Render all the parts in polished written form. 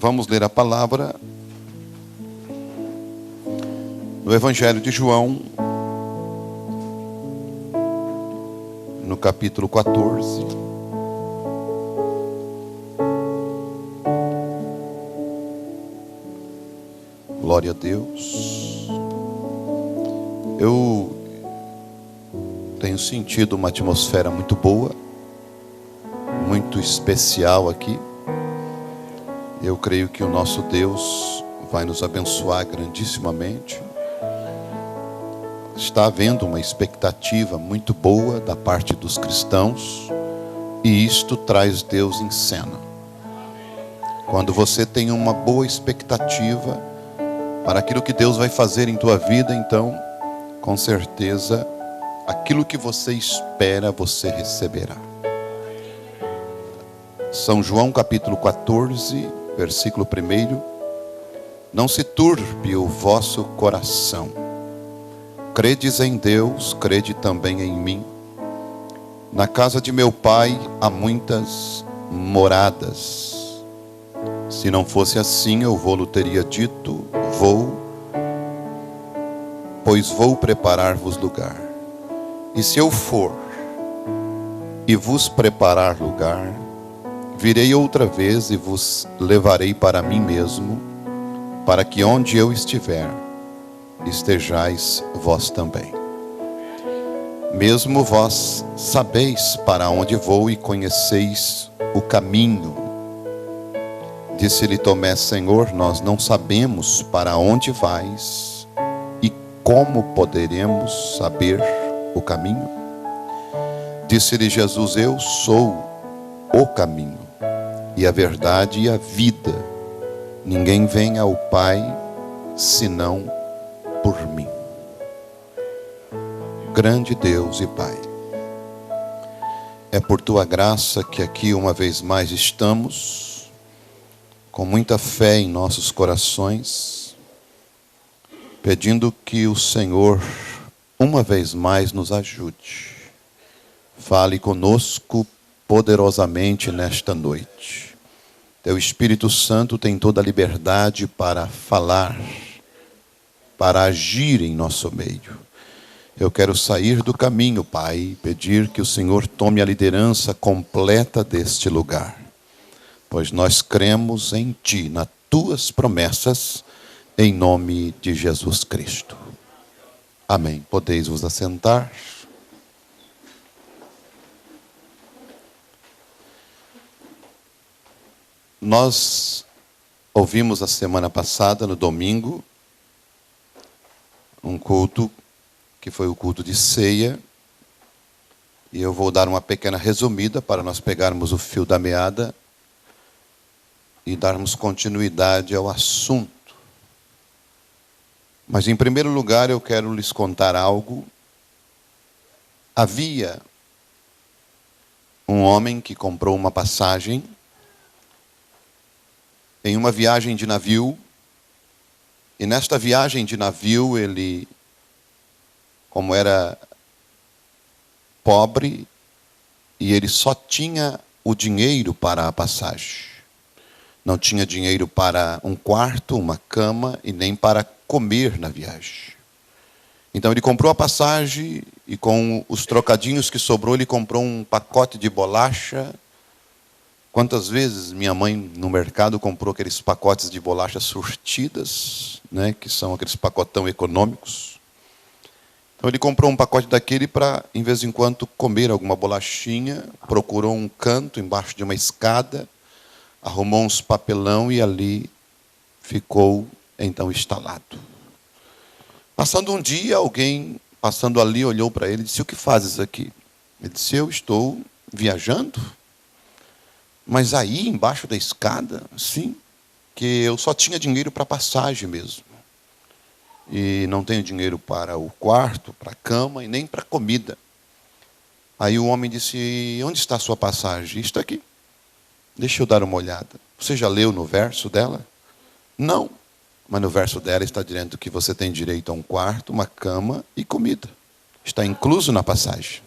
Vamos ler a palavra no Evangelho de João, no capítulo 14. Glória a Deus. Eu tenho sentido uma atmosfera muito boa, muito especial aqui. Eu creio que o nosso Deus vai nos abençoar grandissimamente. Está havendo uma expectativa muito boa da parte dos cristãos, e isto traz Deus em cena. Quando você tem uma boa expectativa para aquilo que Deus vai fazer em tua vida, então, com certeza, aquilo que você espera, você receberá. São João capítulo 14, versículo 1. Não se turbe o vosso coração. Credes em Deus, crede também em mim. Na casa de meu Pai há muitas moradas. Se não fosse assim, eu vou-lhe teria dito, pois vou preparar-vos lugar. E se eu for e vos preparar lugar, virei outra vez e vos levarei para mim mesmo, para que onde eu estiver, estejais vós também. Mesmo vós sabeis para onde vou e conheceis o caminho. Disse-lhe Tomé: Senhor, nós não sabemos para onde vais, e como poderemos saber o caminho? Disse-lhe Jesus: eu sou o caminho, e a verdade e a vida. Ninguém vem ao Pai senão por mim. Grande Deus e Pai, é por tua graça que aqui uma vez mais estamos, com muita fé em nossos corações, pedindo que o Senhor uma vez mais nos ajude. Fale conosco poderosamente nesta noite. Teu Espírito Santo tem toda a liberdade para falar, para agir em nosso meio. Eu quero sair do caminho, Pai, e pedir que o Senhor tome a liderança completa deste lugar, pois nós cremos em Ti, nas Tuas promessas, em nome de Jesus Cristo. Amém. Podeis vos assentar. Nós ouvimos a semana passada, no domingo, um culto que foi o culto de ceia, e eu vou dar uma pequena resumida para nós pegarmos o fio da meada e darmos continuidade ao assunto. Mas em primeiro lugar eu quero lhes contar algo. Havia um homem que comprou uma passagem em uma viagem de navio, e nesta viagem de navio ele, como era pobre, e ele só tinha o dinheiro para a passagem. Não tinha dinheiro para um quarto, uma cama e nem para comer na viagem. Então ele comprou a passagem e com os trocadinhos que sobrou ele comprou um pacote de bolacha. Quantas vezes minha mãe no mercado comprou aqueles pacotes de bolachas surtidas, né, que são aqueles pacotão econômicos. Então ele comprou um pacote daquele para, em vez em quando, comer alguma bolachinha. Procurou um canto embaixo de uma escada, arrumou uns papelão e ali ficou então instalado. Passando um dia, alguém passando ali olhou para ele e disse: o que fazes aqui? Ele disse: eu estou viajando. Mas aí, embaixo da escada, sim, que eu só tinha dinheiro para passagem mesmo. E não tenho dinheiro para o quarto, para a cama e nem para a comida. Aí o homem disse: onde está a sua passagem? Está aqui. Deixa eu dar uma olhada. Você já leu no verso dela? Não. Mas no verso dela está dizendo que você tem direito a um quarto, uma cama e comida. Está incluso na passagem.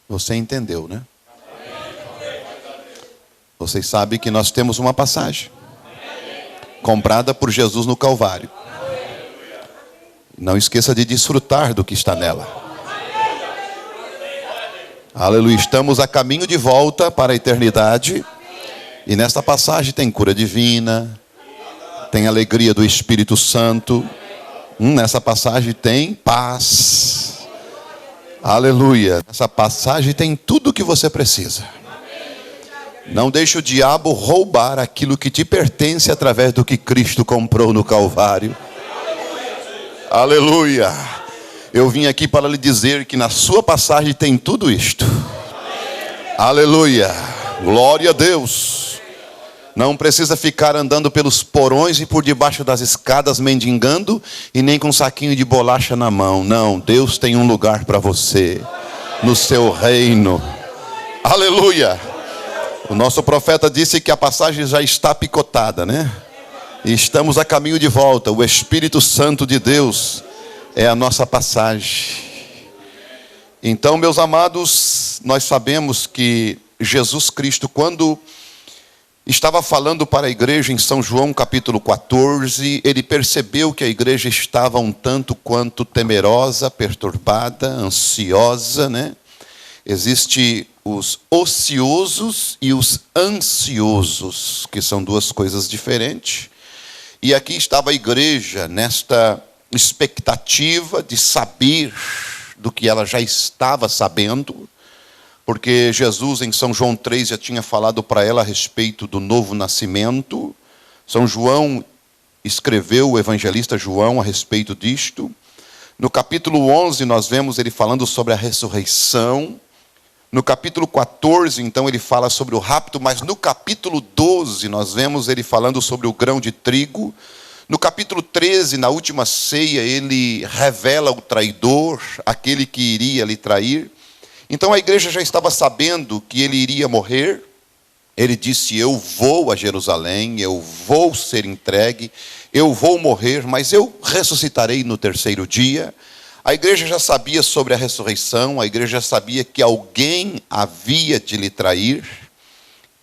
Você entendeu, né? Vocês sabem que nós temos uma passagem comprada por Jesus no Calvário. Não esqueça de desfrutar do que está nela. Aleluia. Estamos a caminho de volta para a eternidade. E nesta passagem tem cura divina, tem alegria do Espírito Santo. Nessa passagem tem paz. Aleluia. Nessa passagem tem tudo o que você precisa. Não deixe o diabo roubar aquilo que te pertence através do que Cristo comprou no Calvário. Aleluia. Eu vim aqui para lhe dizer que na sua passagem tem tudo isto. Aleluia. Glória a Deus. Não precisa ficar andando pelos porões e por debaixo das escadas mendigando e nem com um saquinho de bolacha na mão. Não, Deus tem um lugar para você no seu reino. Aleluia. O nosso profeta disse que a passagem já está picotada, né? E estamos a caminho de volta. O Espírito Santo de Deus é a nossa passagem. Então, meus amados, nós sabemos que Jesus Cristo, quando estava falando para a igreja em São João capítulo 14, ele percebeu que a igreja estava um tanto quanto temerosa, perturbada, ansiosa, né? Existem os ociosos e os ansiosos, que são duas coisas diferentes. E aqui estava a igreja nesta expectativa de saber do que ela já estava sabendo, porque Jesus em São João 3 já tinha falado para ela a respeito do novo nascimento. São João escreveu, o evangelista João, a respeito disto. No capítulo 11 nós vemos ele falando sobre a ressurreição. No capítulo 14, então, ele fala sobre o rapto, mas no capítulo 12 nós vemos ele falando sobre o grão de trigo. No capítulo 13, na última ceia, ele revela o traidor, aquele que iria lhe trair. Então a igreja já estava sabendo que ele iria morrer. Ele disse: eu vou a Jerusalém, eu vou ser entregue, eu vou morrer, mas eu ressuscitarei no terceiro dia. A igreja já sabia sobre a ressurreição, a igreja já sabia que alguém havia de lhe trair,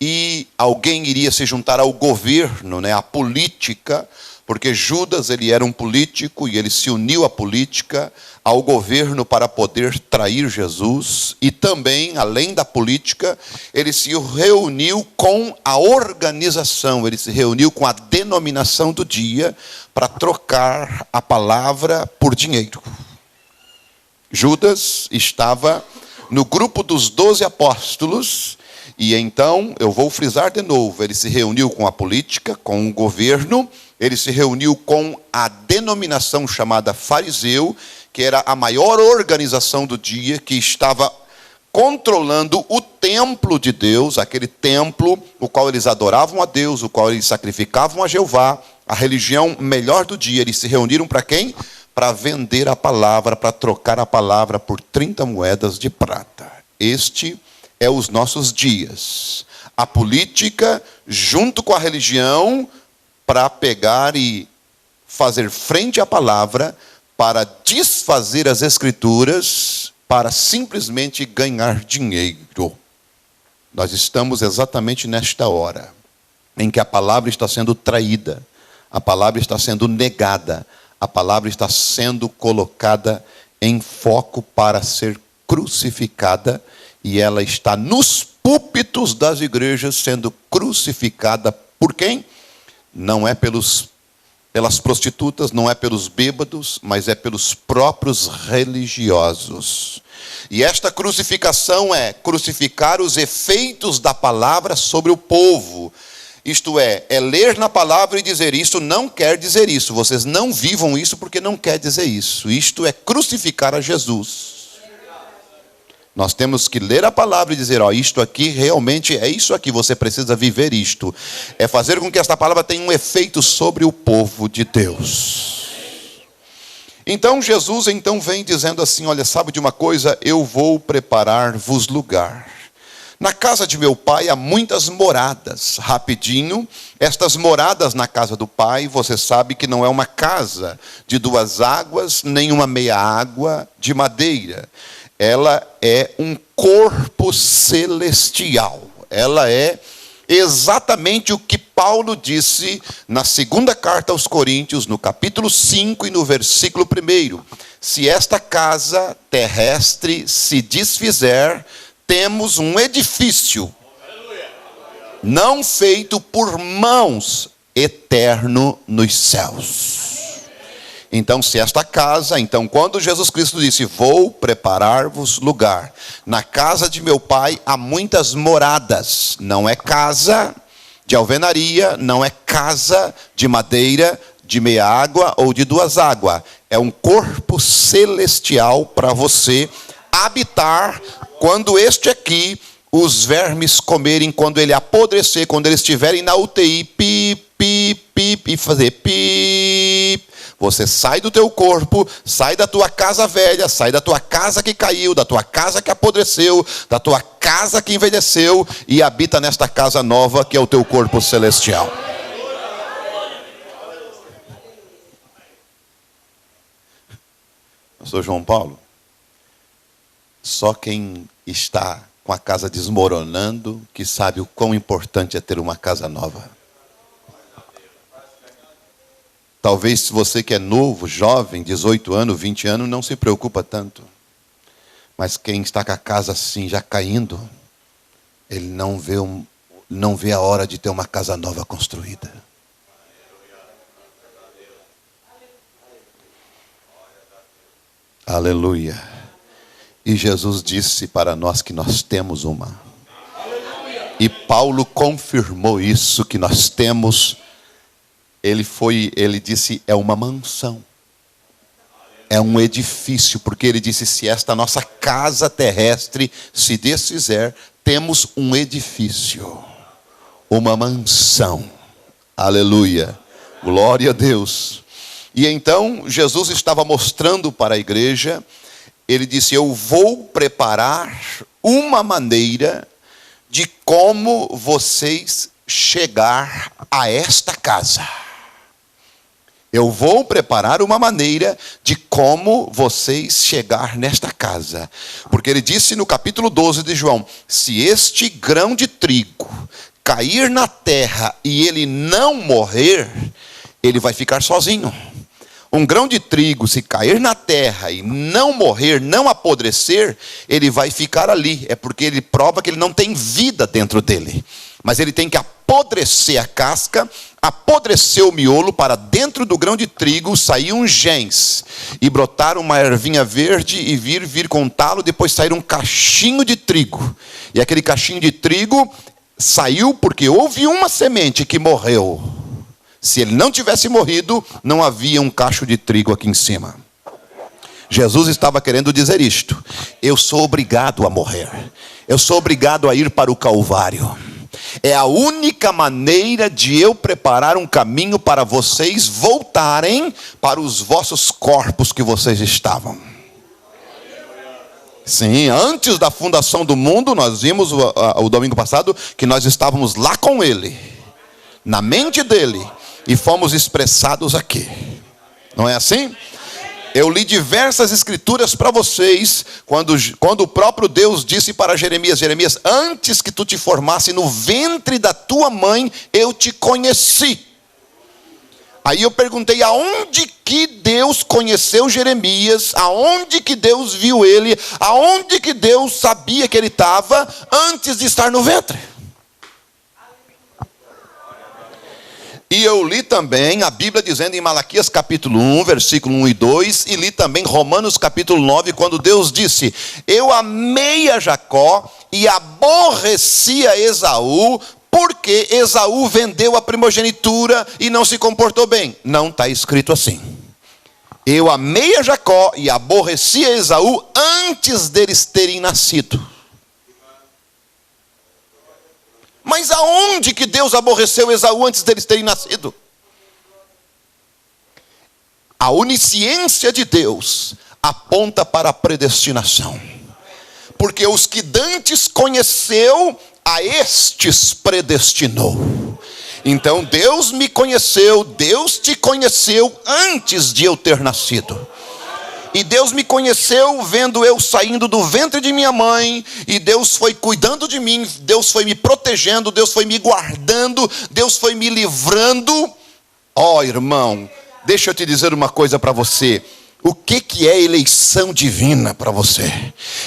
e alguém iria se juntar ao governo, né, à política, porque Judas ele era um político e ele se uniu à política, ao governo para poder trair Jesus, e também, além da política, ele se reuniu com a organização, ele se reuniu com a denominação do dia para trocar a palavra por dinheiro. Judas estava no grupo dos 12 apóstolos, e então, eu vou frisar de novo, ele se reuniu com a política, com o governo, ele se reuniu com a denominação chamada fariseu, que era a maior organização do dia, que estava controlando o templo de Deus, aquele templo, o qual eles adoravam a Deus, o qual eles sacrificavam a Jeová, a religião melhor do dia. Eles se reuniram para quem? Para vender a palavra, para trocar a palavra por 30 moedas de prata. Este é os nossos dias. A política, junto com a religião, para pegar e fazer frente à palavra, para desfazer as escrituras, para simplesmente ganhar dinheiro. Nós estamos exatamente nesta hora, em que a palavra está sendo traída, a palavra está sendo negada, a palavra está sendo colocada em foco para ser crucificada, e ela está nos púlpitos das igrejas sendo crucificada por quem? Não é pelas prostitutas, não é pelos bêbados, mas é pelos próprios religiosos. E esta crucificação é crucificar os efeitos da palavra sobre o povo. Isto é ler na palavra e dizer: isso não quer dizer isso, vocês não vivam isso porque não quer dizer isso. Isto é crucificar a Jesus. Nós temos que ler a palavra e dizer: ó, isto aqui realmente é isso aqui, você precisa viver isto. É fazer com que esta palavra tenha um efeito sobre o povo de Deus. Então Jesus vem dizendo assim: olha, sabe de uma coisa? Eu vou preparar-vos lugar. Na casa de meu pai há muitas moradas. Rapidinho, estas moradas na casa do pai, você sabe que não é uma casa de 2 águas, nem uma meia água de madeira. Ela é um corpo celestial. Ela é exatamente o que Paulo disse na segunda carta aos Coríntios, no capítulo 5 e no versículo 1. Se esta casa terrestre se desfizer, temos um edifício, não feito por mãos, eterno nos céus. Então, se esta casa, então quando Jesus Cristo disse, vou preparar-vos lugar, na casa de meu Pai há muitas moradas, não é casa de alvenaria, não é casa de madeira, de meia água ou de duas águas, é um corpo celestial para você habitar, quando este aqui, os vermes comerem, quando ele apodrecer, quando eles estiverem na UTI, pip, pip, pip, e fazer pip. Você sai do teu corpo, sai da tua casa velha, sai da tua casa que caiu, da tua casa que apodreceu, da tua casa que envelheceu e habita nesta casa nova que é o teu corpo celestial. Eu sou João Paulo. Só quem está com a casa desmoronando que sabe o quão importante é ter uma casa nova. Talvez você que é novo, jovem, 18 anos, 20 anos, não se preocupa tanto. Mas quem está com a casa assim, já caindo, ele não vê a hora de ter uma casa nova construída. Aleluia. E Jesus disse para nós que nós temos uma. E Paulo confirmou isso, que nós temos. Ele disse, é uma mansão. É um edifício, porque ele disse, se esta nossa casa terrestre se desfizer, temos um edifício. Uma mansão. Aleluia. Glória a Deus. E então, Jesus estava mostrando para a igreja, ele disse, eu vou preparar uma maneira de como vocês chegar a esta casa. Eu vou preparar uma maneira de como vocês chegar nesta casa. Porque ele disse no capítulo 12 de João, se este grão de trigo cair na terra e ele não morrer, ele vai ficar sozinho. Um grão de trigo, se cair na terra e não morrer, não apodrecer, ele vai ficar ali. É porque ele prova que ele não tem vida dentro dele. Mas ele tem que apodrecer a casca, apodrecer o miolo, para dentro do grão de trigo sair um gens. E brotar uma ervinha verde e vir com um talo, depois sair um cachinho de trigo. E aquele cachinho de trigo saiu porque houve uma semente que morreu. Se ele não tivesse morrido, não havia um cacho de trigo aqui em cima. Jesus estava querendo dizer isto. Eu sou obrigado a morrer. Eu sou obrigado a ir para o Calvário. É a única maneira de eu preparar um caminho para vocês voltarem para os vossos corpos que vocês estavam. Sim, antes da fundação do mundo, nós vimos o domingo passado que nós estávamos lá com Ele, na mente dEle, e fomos expressados aqui. Não é assim? Eu li diversas escrituras para vocês, quando o próprio Deus disse para Jeremias, Jeremias, antes que tu te formasse no ventre da tua mãe, eu te conheci. Aí eu perguntei, aonde que Deus conheceu Jeremias? Aonde que Deus viu ele? Aonde que Deus sabia que ele estava antes de estar no ventre? E eu li também a Bíblia dizendo em Malaquias capítulo 1, versículo 1 e 2, e li também Romanos capítulo 9, quando Deus disse, eu amei a Jacó e aborreci a Esaú, porque Esaú vendeu a primogenitura e não se comportou bem. Não está escrito assim. Eu amei a Jacó e aborreci a Esaú antes deles terem nascido. Mas aonde que Deus aborreceu Esaú antes deles terem nascido? A onisciência de Deus aponta para a predestinação. Porque os que dantes conheceu, a estes predestinou. Então Deus me conheceu, Deus te conheceu antes de eu ter nascido. E Deus me conheceu vendo eu saindo do ventre de minha mãe. E Deus foi cuidando de mim. Deus foi me protegendo. Deus foi me guardando. Deus foi me livrando. Ó, irmão, deixa eu te dizer uma coisa para você. O que é eleição divina para você?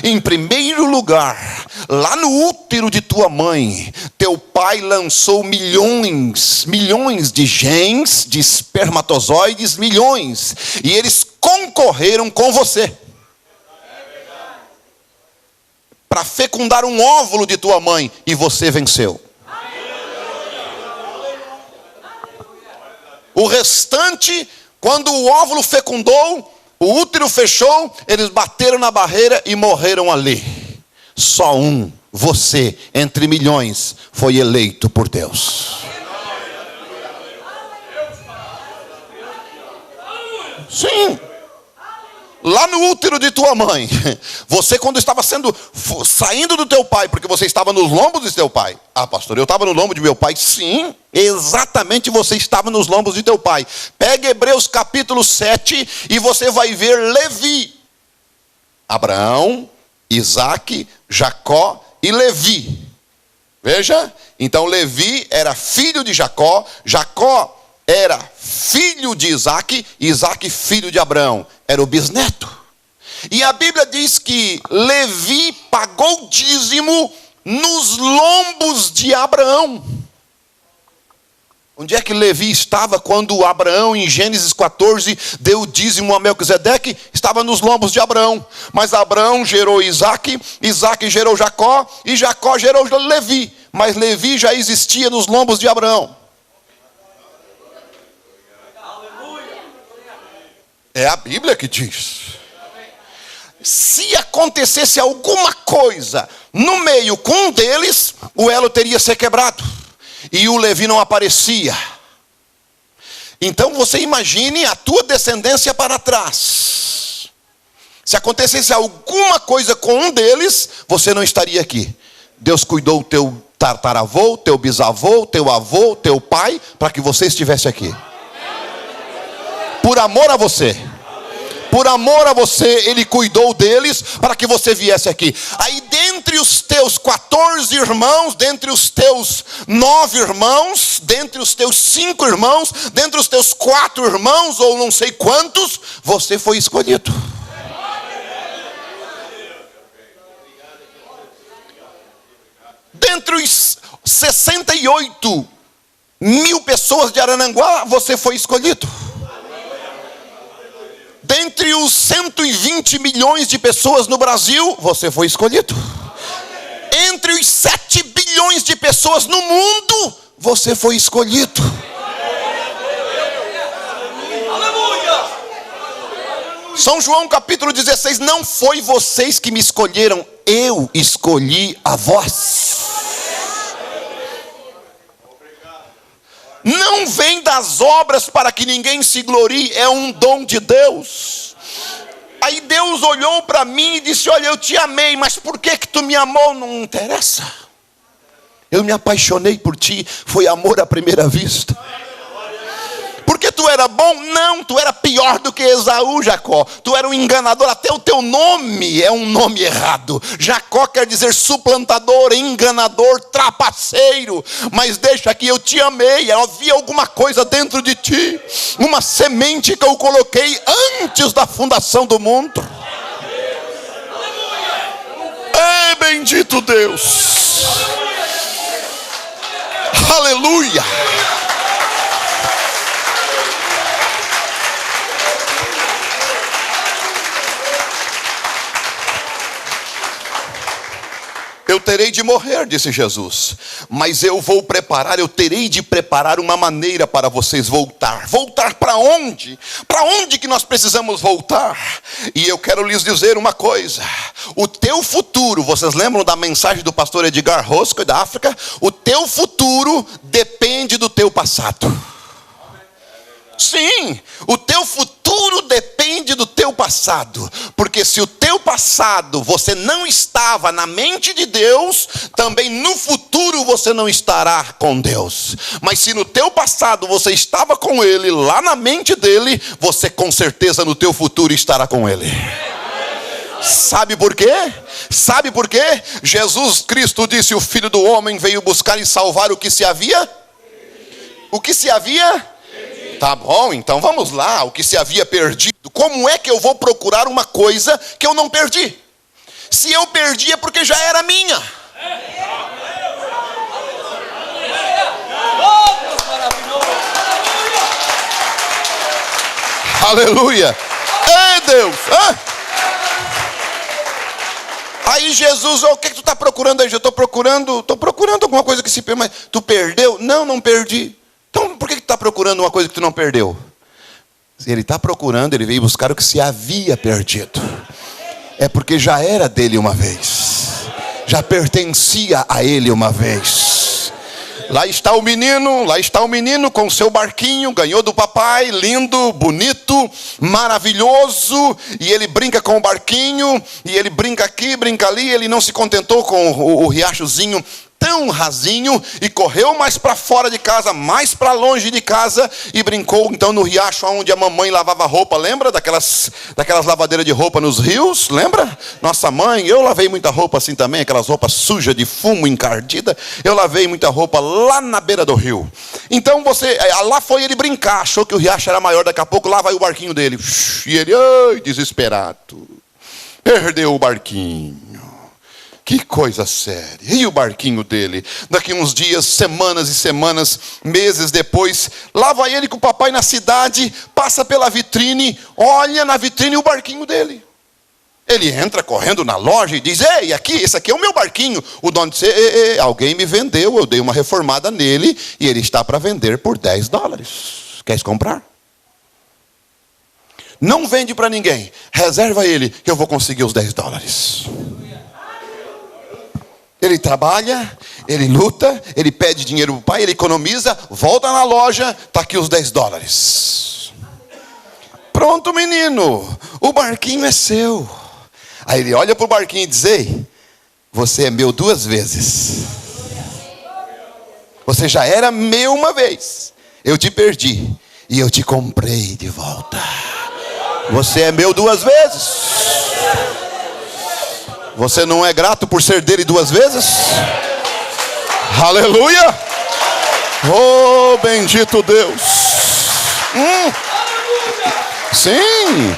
Em primeiro lugar, lá no útero de tua mãe, teu pai lançou milhões de genes, de espermatozoides, milhões. E eles concorreram com você para fecundar um óvulo de tua mãe. E você venceu. O restante, quando o óvulo fecundou, o útero fechou, eles bateram na barreira e morreram ali. Só um, você, entre milhões, foi eleito por Deus. Sim. Lá no útero de tua mãe, você quando estava saindo do teu pai, porque você estava nos lombos de teu pai. Ah, pastor, eu estava no lombo de meu pai. Sim, exatamente, você estava nos lombos de teu pai. Pega Hebreus capítulo 7 e você vai ver Levi. Abraão, Isaque, Jacó e Levi. Veja, então Levi era filho de Jacó, Jacó era filho de Isaque, Isaque filho de Abraão, era o bisneto. E a Bíblia diz que Levi pagou dízimo nos lombos de Abraão. Onde é que Levi estava quando Abraão, em Gênesis 14, deu o dízimo a Melquisedeque? Estava nos lombos de Abraão. Mas Abraão gerou Isaque, Isaque gerou Jacó, e Jacó gerou Levi. Mas Levi já existia nos lombos de Abraão. É a Bíblia que diz. Se acontecesse alguma coisa no meio com um deles, o elo teria se quebrado. E o Levi não aparecia. Então você imagine a tua descendência para trás. Se acontecesse alguma coisa com um deles, você não estaria aqui. Deus cuidou do teu tataravô, teu bisavô, teu avô, teu pai, para que você estivesse aqui. Por amor a você. Por amor a você, Ele cuidou deles para que você viesse aqui. Aí dentre os teus 14 irmãos, dentre os teus 9 irmãos, dentre os teus 5 irmãos, dentre os teus 4 irmãos, ou não sei quantos, você foi escolhido. Dentre os 68 mil pessoas de Arananguá, você foi escolhido. Dentre os 120 milhões de pessoas no Brasil, você foi escolhido. Entre os 7 bilhões de pessoas no mundo, você foi escolhido. São João capítulo 16, não foi vocês que me escolheram, eu escolhi a vós. Não vem das obras para que ninguém se glorie, é um dom de Deus. Aí Deus olhou para mim e disse: olha, eu te amei, mas por que tu me amou? Não interessa. Eu me apaixonei por ti, foi amor à primeira vista. Porque tu era bom? Não, tu era pior do que Esaú, Jacó. Tu era um enganador, até o teu nome é um nome errado. Jacó quer dizer suplantador, enganador, trapaceiro. Mas deixa que eu te amei, havia alguma coisa dentro de ti. Uma semente que eu coloquei antes da fundação do mundo. É bendito Deus. Aleluia. Eu terei de morrer, disse Jesus, mas eu terei de preparar uma maneira para vocês voltar. Voltar para onde? Para onde que nós precisamos voltar? E eu quero lhes dizer uma coisa: o teu futuro, vocês lembram da mensagem do pastor Edgar Roscoe da África? O teu futuro depende do teu passado. Sim, o teu futuro depende do teu teu passado. Porque se o teu passado você não estava na mente de Deus, também no futuro você não estará com Deus. Mas se no teu passado você estava com Ele, lá na mente dele, você com certeza no teu futuro estará com Ele. Sabe por quê? Sabe por quê? Jesus Cristo disse: o Filho do Homem veio buscar e salvar o que se havia? O que se havia? Tá bom, então vamos lá. O que se havia perdido. Como é que eu vou procurar uma coisa que eu não perdi? Se eu perdi é porque já era minha. Aleluia. Ei, Deus. Aí Jesus, o que tu está procurando aí? Eu estou procurando alguma coisa que se perdeu. Mas tu perdeu? Não perdi. Então por que tu está procurando uma coisa que tu não perdeu? Se ele está procurando, ele veio buscar o que se havia perdido. É porque já era dele uma vez. Já pertencia a ele uma vez. Lá está o menino com o seu barquinho, ganhou do papai, lindo, bonito, maravilhoso, e ele brinca com o barquinho, e ele brinca aqui, brinca ali. Ele não se contentou com o riachozinho tão rasinho, e correu mais para fora de casa, mais para longe de casa, e brincou então no riacho onde a mamãe lavava roupa. Lembra daquelas lavadeiras de roupa nos rios? Lembra? Nossa mãe, eu lavei muita roupa assim também, aquelas roupas sujas de fumo, encardida. Eu lavei muita roupa lá na beira do rio. Então lá foi ele brincar, achou que o riacho era maior. Daqui a pouco lá vai o barquinho dele, e ele, ai, desesperado, perdeu o barquinho. Que coisa séria. E o barquinho dele? Daqui uns dias, semanas e semanas, meses depois, lá vai ele com o papai na cidade, passa pela vitrine, olha na vitrine o barquinho dele. Ele entra correndo na loja e diz: ei, esse aqui é o meu barquinho. O dono disse: alguém me vendeu, eu dei uma reformada nele e ele está para vender por $10. Queres comprar? Não vende para ninguém, reserva ele que eu vou conseguir os $10. Ele trabalha, ele luta, ele pede dinheiro para o pai, ele economiza, volta na loja, está aqui os $10. Pronto, menino, o barquinho é seu. Aí ele olha para o barquinho e diz: ei, você é meu 2 vezes. Você já era meu uma vez. Eu te perdi e eu te comprei de volta. Você é meu 2 vezes. Você não é grato por ser dele 2 vezes? Aleluia! Oh, bendito Deus! Sim,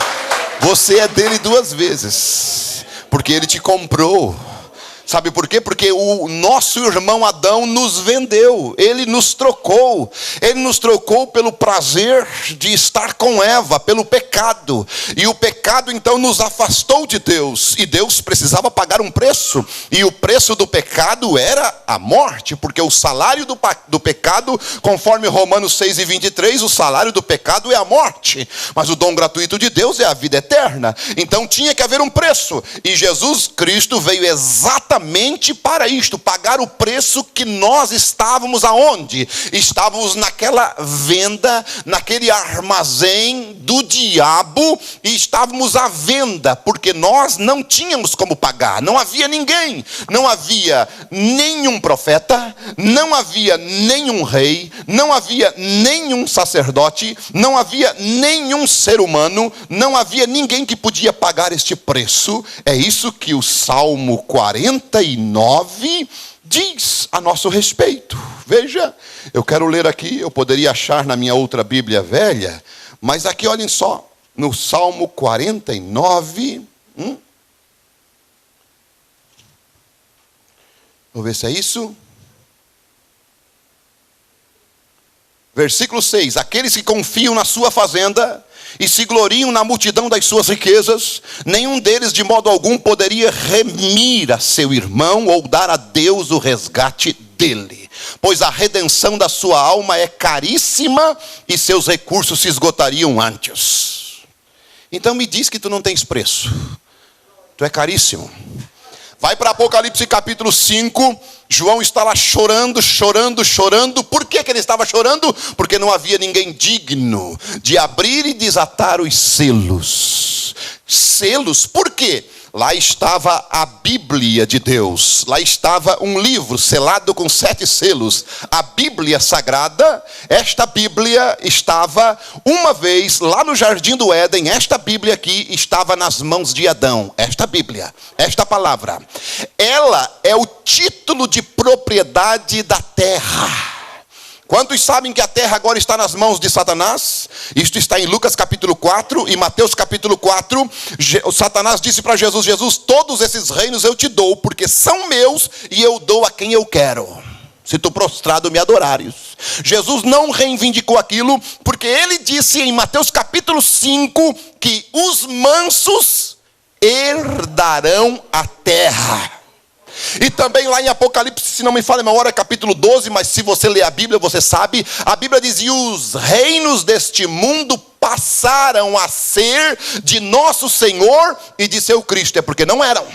você é dele 2 vezes, porque ele te comprou. Sabe por quê? Porque o nosso irmão Adão nos vendeu. Ele nos trocou. Ele nos trocou pelo prazer de estar com Eva, pelo pecado. E o pecado então nos afastou de Deus. E Deus precisava pagar um preço. E o preço do pecado era a morte. Porque o salário do pecado, conforme Romanos 6:23, o salário do pecado é a morte. Mas o dom gratuito de Deus é a vida eterna. Então tinha que haver um preço. E Jesus Cristo veio exatamente para isto, pagar o preço que nós estávamos aonde? Estávamos naquela venda, naquele armazém do diabo, e estávamos à venda, porque nós não tínhamos como pagar, não havia ninguém, não havia nenhum profeta, não havia nenhum rei, não havia nenhum sacerdote, não havia nenhum ser humano, não havia ninguém que podia pagar este preço. É isso que o Salmo 49 diz a nosso respeito. Veja, eu quero ler aqui, eu poderia achar na minha outra Bíblia velha, mas aqui olhem só, no Salmo 49, vou ver se é isso. Versículo 6: aqueles que confiam na sua fazenda e se gloriam na multidão das suas riquezas, nenhum deles de modo algum poderia remir a seu irmão ou dar a Deus o resgate dele, pois a redenção da sua alma é caríssima e seus recursos se esgotariam antes. Então me diz que tu não tens preço, tu é caríssimo. Vai para Apocalipse capítulo 5, João está lá chorando. Por que ele estava chorando? Porque não havia ninguém digno de abrir e desatar os selos. selos. Por quê? Lá estava a Bíblia de Deus. Lá estava um livro selado com 7 selos. A Bíblia Sagrada. Esta Bíblia estava uma vez lá no Jardim do Éden. Esta Bíblia aqui estava nas mãos de Adão. Esta Bíblia, esta palavra, ela é o título de propriedade da terra. Quantos sabem que a terra agora está nas mãos de Satanás? Isto está em Lucas capítulo 4 e Mateus capítulo 4. Satanás disse para Jesus: Jesus, todos esses reinos eu te dou, porque são meus e eu dou a quem eu quero, se tu prostrado me adorares. Jesus não reivindicou aquilo, porque ele disse em Mateus capítulo 5 que os mansos herdarão a terra. E também lá em Apocalipse, se não me falha a memória, capítulo 12, mas se você ler a Bíblia, você sabe, a Bíblia diz: e os reinos deste mundo passaram a ser de nosso Senhor e de seu Cristo. É porque não eram.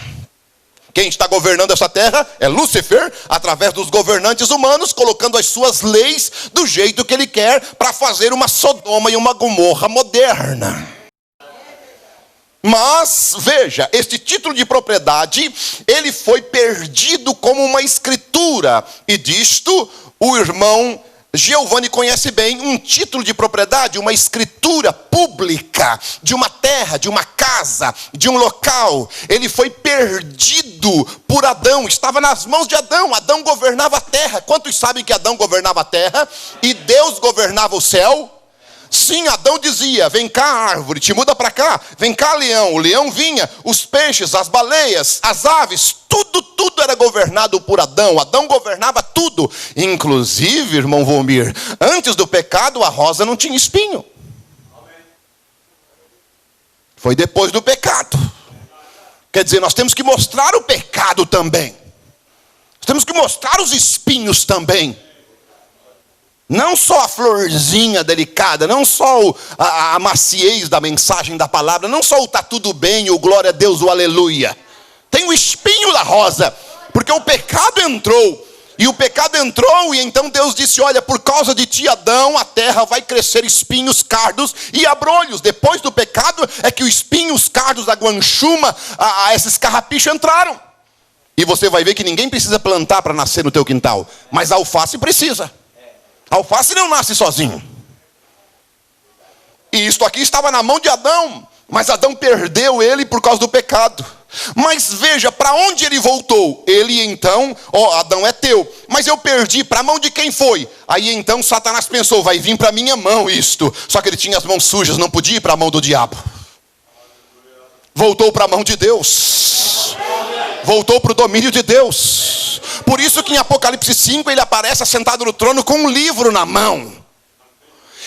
Quem está governando essa terra é Lúcifer, através dos governantes humanos, colocando as suas leis do jeito que ele quer, para fazer uma Sodoma e uma Gomorra moderna. Mas, veja, este título de propriedade, ele foi perdido como uma escritura. E disto, o irmão Giovanni conhece bem um título de propriedade, uma escritura pública, de uma terra, de uma casa, de um local. Ele foi perdido por Adão, estava nas mãos de Adão. Adão governava a terra. Quantos sabem que Adão governava a terra e Deus governava o céu? Sim, Adão dizia: vem cá árvore, te muda para cá, vem cá leão. O leão vinha, os peixes, as baleias, as aves, tudo era governado por Adão. Adão governava tudo. Inclusive, irmão Volmir, antes do pecado a rosa não tinha espinho. Foi depois do pecado. Quer dizer, nós temos que mostrar o pecado também. Nós temos que mostrar os espinhos também. Não só a florzinha delicada, não só a maciez da mensagem da palavra, não só o tá tudo bem, o glória a Deus, o aleluia. Tem o espinho da rosa, porque o pecado entrou. E o pecado entrou e então Deus disse: olha, por causa de ti, Adão, a terra vai crescer espinhos, cardos e abrolhos. Depois do pecado é que os espinhos, cardos, a guanchuma, esses carrapichos entraram. E você vai ver que ninguém precisa plantar para nascer no teu quintal, mas a alface precisa. A alface não nasce sozinho. E isto aqui estava na mão de Adão, mas Adão perdeu ele por causa do pecado. Mas veja, para onde ele voltou? Ele então, Adão é teu, mas eu perdi, para a mão de quem foi? Aí então Satanás pensou: vai vir para a minha mão isto. Só que ele tinha as mãos sujas, não podia ir para a mão do diabo. Voltou para a mão de Deus. Voltou para o domínio de Deus. Por isso que em Apocalipse 5 ele aparece assentado no trono com um livro na mão.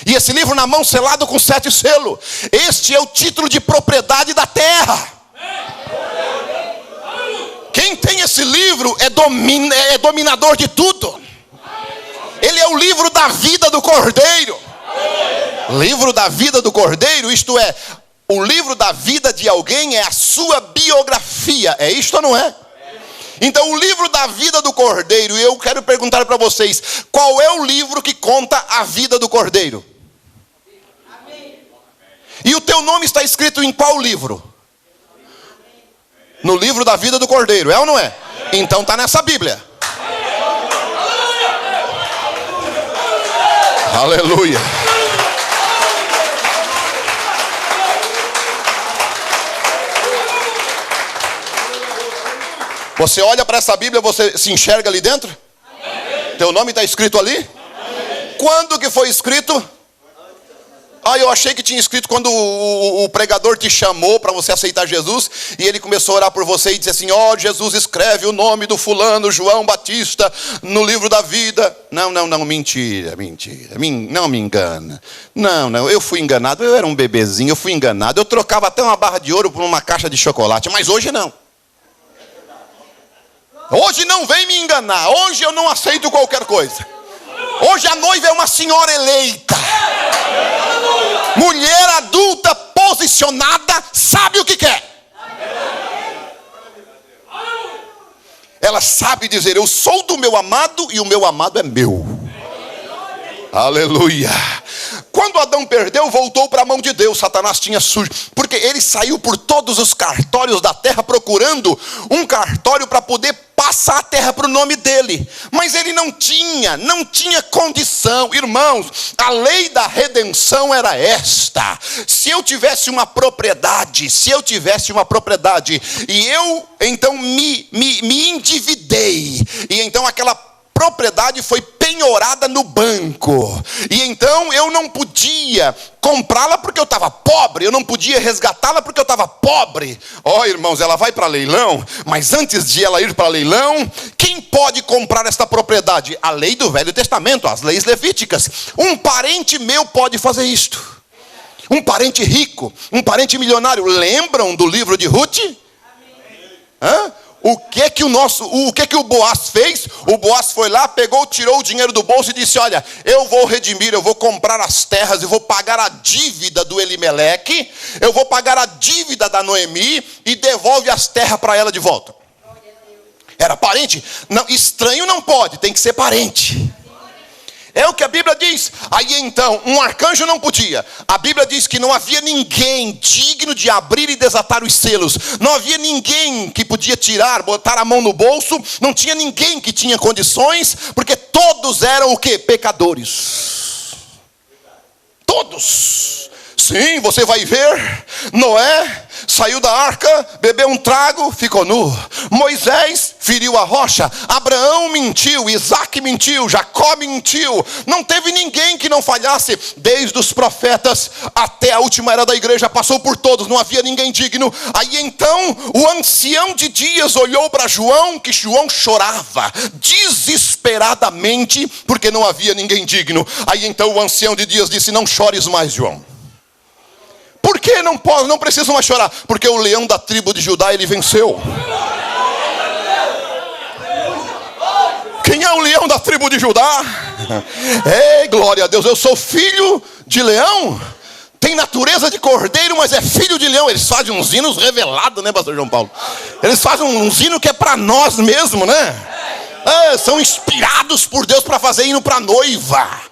E esse livro na mão selado com 7 selos. Este é o título de propriedade da terra. Quem tem esse livro é dominador de tudo. Ele é o livro da vida do Cordeiro. Livro da vida do Cordeiro, isto é, o livro da vida de alguém é a sua biografia. É isto ou não é? Então, o livro da vida do Cordeiro, eu quero perguntar para vocês: qual é o livro que conta a vida do Cordeiro? E o teu nome está escrito em qual livro? No livro da vida do Cordeiro, é ou não é? Então está nessa Bíblia. Aleluia. Você olha para essa Bíblia, você se enxerga ali dentro? Amém. Teu nome está escrito ali? Amém. Quando que foi escrito? Eu achei que tinha escrito quando o pregador te chamou para você aceitar Jesus. E ele começou a orar por você e disse assim: Jesus, escreve o nome do fulano, João Batista, no livro da vida. Não, mentira. Não me engana. Não, eu fui enganado. Eu era um bebezinho, eu fui enganado. Eu trocava até uma barra de ouro por uma caixa de chocolate, mas hoje não. Hoje não vem me enganar. Hoje eu não aceito qualquer coisa. Hoje a noiva é uma senhora eleita. Mulher adulta, posicionada, sabe o que quer. Ela sabe dizer: eu sou do meu amado e o meu amado é meu. Aleluia. quando Adão perdeu, voltou para a mão de Deus. Satanás tinha sujo, porque ele saiu por todos os cartórios da terra procurando um cartório para poder passar a terra para o nome dele, mas ele não tinha condição. Irmãos, a lei da redenção era esta: se eu tivesse uma propriedade, e eu então me endividei, e então aquela propriedade foi penhorada no banco, e então eu não podia comprá-la porque eu estava pobre, eu não podia resgatá-la porque eu estava pobre. Irmãos, ela vai para leilão, mas antes de ela ir para leilão, quem pode comprar esta propriedade? A lei do Velho Testamento, as leis levíticas. Um parente meu pode fazer isto, um parente rico, um parente milionário. Lembram do livro de Ruth? O que o Boaz fez? O Boaz foi lá, pegou, tirou o dinheiro do bolso e disse: olha, eu vou redimir, eu vou comprar as terras, eu vou pagar a dívida do Elimeleque, eu vou pagar a dívida da Noemi, e devolve as terras para ela de volta. Era parente? Não, estranho não pode, tem que ser parente. É o que a Bíblia diz. Aí então, um arcanjo não podia. A Bíblia diz que não havia ninguém digno de abrir e desatar os selos. Não havia ninguém que podia tirar, botar a mão no bolso. Não tinha ninguém que tinha condições, porque todos eram o quê? Pecadores. Todos. Sim, você vai ver, Noé saiu da arca, bebeu um trago, ficou nu. Moisés feriu a rocha. Abraão mentiu, Isaac mentiu, Jacó mentiu. Não teve ninguém que não falhasse. Desde os profetas até a última era da igreja, passou por todos, não havia ninguém digno. Aí então o ancião de dias olhou para João, que João chorava desesperadamente, porque não havia ninguém digno. Aí então o ancião de dias disse: não chores mais, João. Por que não precisam mais chorar? Porque o leão da tribo de Judá, ele venceu. Quem é o leão da tribo de Judá? Ei, glória a Deus, eu sou filho de leão. Tem natureza de cordeiro, mas é filho de leão. Eles fazem uns hinos revelados, né, pastor João Paulo? Eles fazem uns hinos que é para nós mesmo, né? São inspirados por Deus para fazer hino para noiva.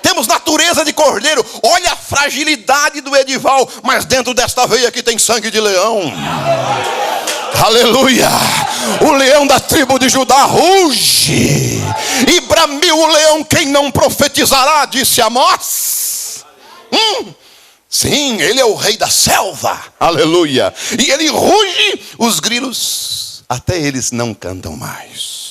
Temos natureza de cordeiro. Olha a fragilidade do Edival, mas dentro desta veia aqui tem sangue de leão. Aleluia. O leão da tribo de Judá ruge, e bramiu o leão, quem não profetizará, disse Amós. Sim, ele é o rei da selva. Aleluia. E ele ruge, os grilos até eles não cantam mais.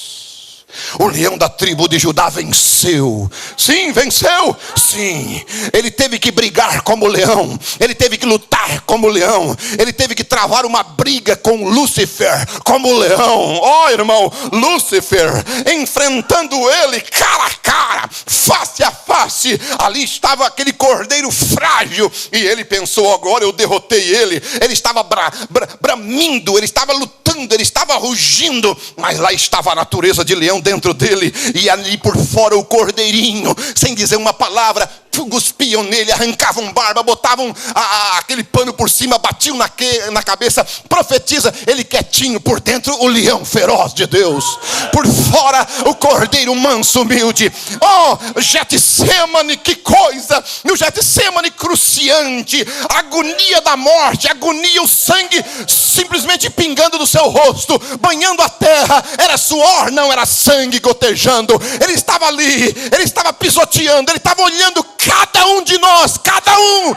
O leão da tribo de Judá venceu. Sim, venceu. Sim, ele teve que brigar como leão. Ele teve que lutar como leão. Ele teve que travar uma briga com Lúcifer como leão. Irmão, Lúcifer enfrentando ele cara a cara, face a face. Ali estava aquele cordeiro frágil, e ele pensou: agora eu derrotei ele. Ele estava bramindo, ele estava lutando, ele estava rugindo, mas lá estava a natureza de leão dentro dele, e ali por fora o cordeirinho, sem dizer uma palavra, cuspiam nele, arrancavam barba, botavam aquele pano por cima, batiam na cabeça. Profetiza, ele quietinho, por dentro o leão feroz de Deus, por fora o cordeiro manso, humilde. Getsemane, que coisa! No Getsemane cruciante, agonia da morte, agonia, o sangue simplesmente pingando do seu rosto, banhando a terra. Era suor, não era sangue gotejando. Ele estava ali, ele estava pisoteando, ele estava olhando cada um de nós, cada um.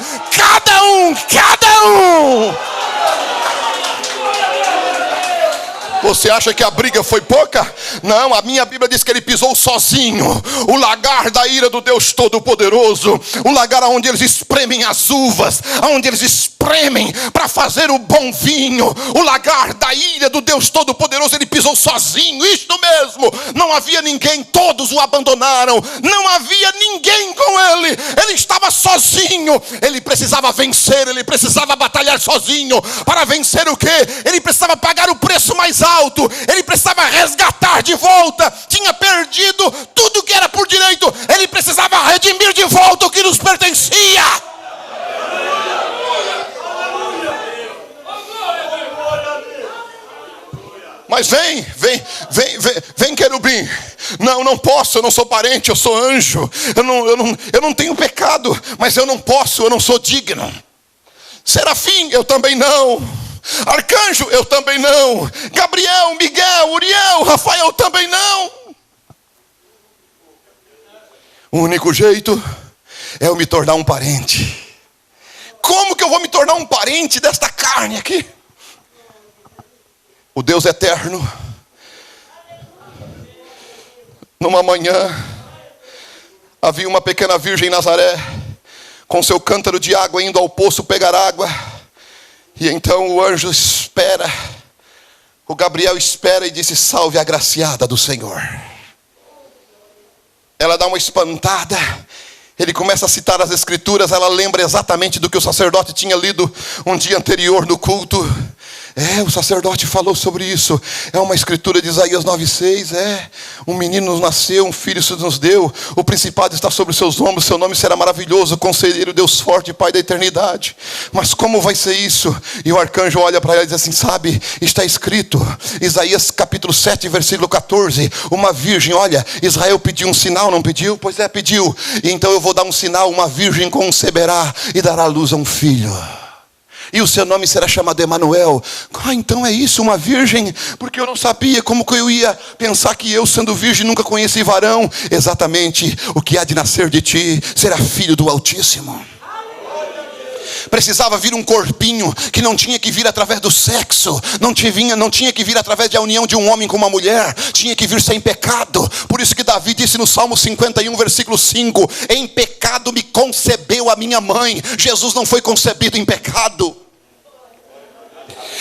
Você acha que a briga foi pouca? Não, a minha Bíblia diz que ele pisou sozinho. O lagar da ira do Deus Todo-Poderoso. O lagar onde eles espremem as uvas, onde eles espremem para fazer o bom vinho. O lagar da ira do Deus Todo-Poderoso, ele pisou sozinho. Isto mesmo, não havia ninguém, todos o abandonaram. Não havia ninguém com ele. Ele estava sozinho. Ele precisava vencer, ele precisava batalhar sozinho. Para vencer o quê? Ele precisava pagar o preço mais alto. Ele precisava resgatar de volta. Tinha perdido tudo que era por direito. Ele precisava redimir de volta o que nos pertencia. Mas vem querubim. Não, não posso, eu não sou parente, eu sou anjo. Eu não tenho pecado, mas eu não posso, eu não sou digno. Serafim, eu também não. Arcanjo, eu também não. Gabriel, Miguel, Uriel, Rafael, também não. O único jeito é eu me tornar um parente. Como que eu vou me tornar um parente desta carne aqui? O Deus eterno, numa manhã, havia uma pequena virgem em Nazaré, com seu cântaro de água indo ao poço pegar água. E então o anjo espera, o Gabriel espera e disse: salve a agraciada do Senhor. Ela dá uma espantada, ele começa a citar as escrituras, ela lembra exatamente do que o sacerdote tinha lido um dia anterior no culto. O sacerdote falou sobre isso. É uma escritura de Isaías 9,6. Um menino nos nasceu, um filho se nos deu. O principado está sobre os seus ombros. Seu nome será maravilhoso, Conselheiro, Deus forte, Pai da eternidade. Mas como vai ser isso? E o arcanjo olha para ela e diz assim: sabe, está escrito, Isaías capítulo 7, versículo 14. Uma virgem, olha, Israel pediu um sinal, não pediu? Pois é, pediu. E então eu vou dar um sinal, uma virgem conceberá e dará à luz a um filho. E o seu nome será chamado Emanuel. Então é isso, uma virgem? Porque eu não sabia, como que eu ia pensar que eu, sendo virgem, nunca conheci varão? Exatamente, o que há de nascer de ti será filho do Altíssimo. Precisava vir um corpinho que não tinha que vir através do sexo, não tinha que vir através da união de um homem com uma mulher, tinha que vir sem pecado. Por isso que Davi disse no Salmo 51, versículo 5: em pecado me concebeu a minha mãe. Jesus não foi concebido em pecado.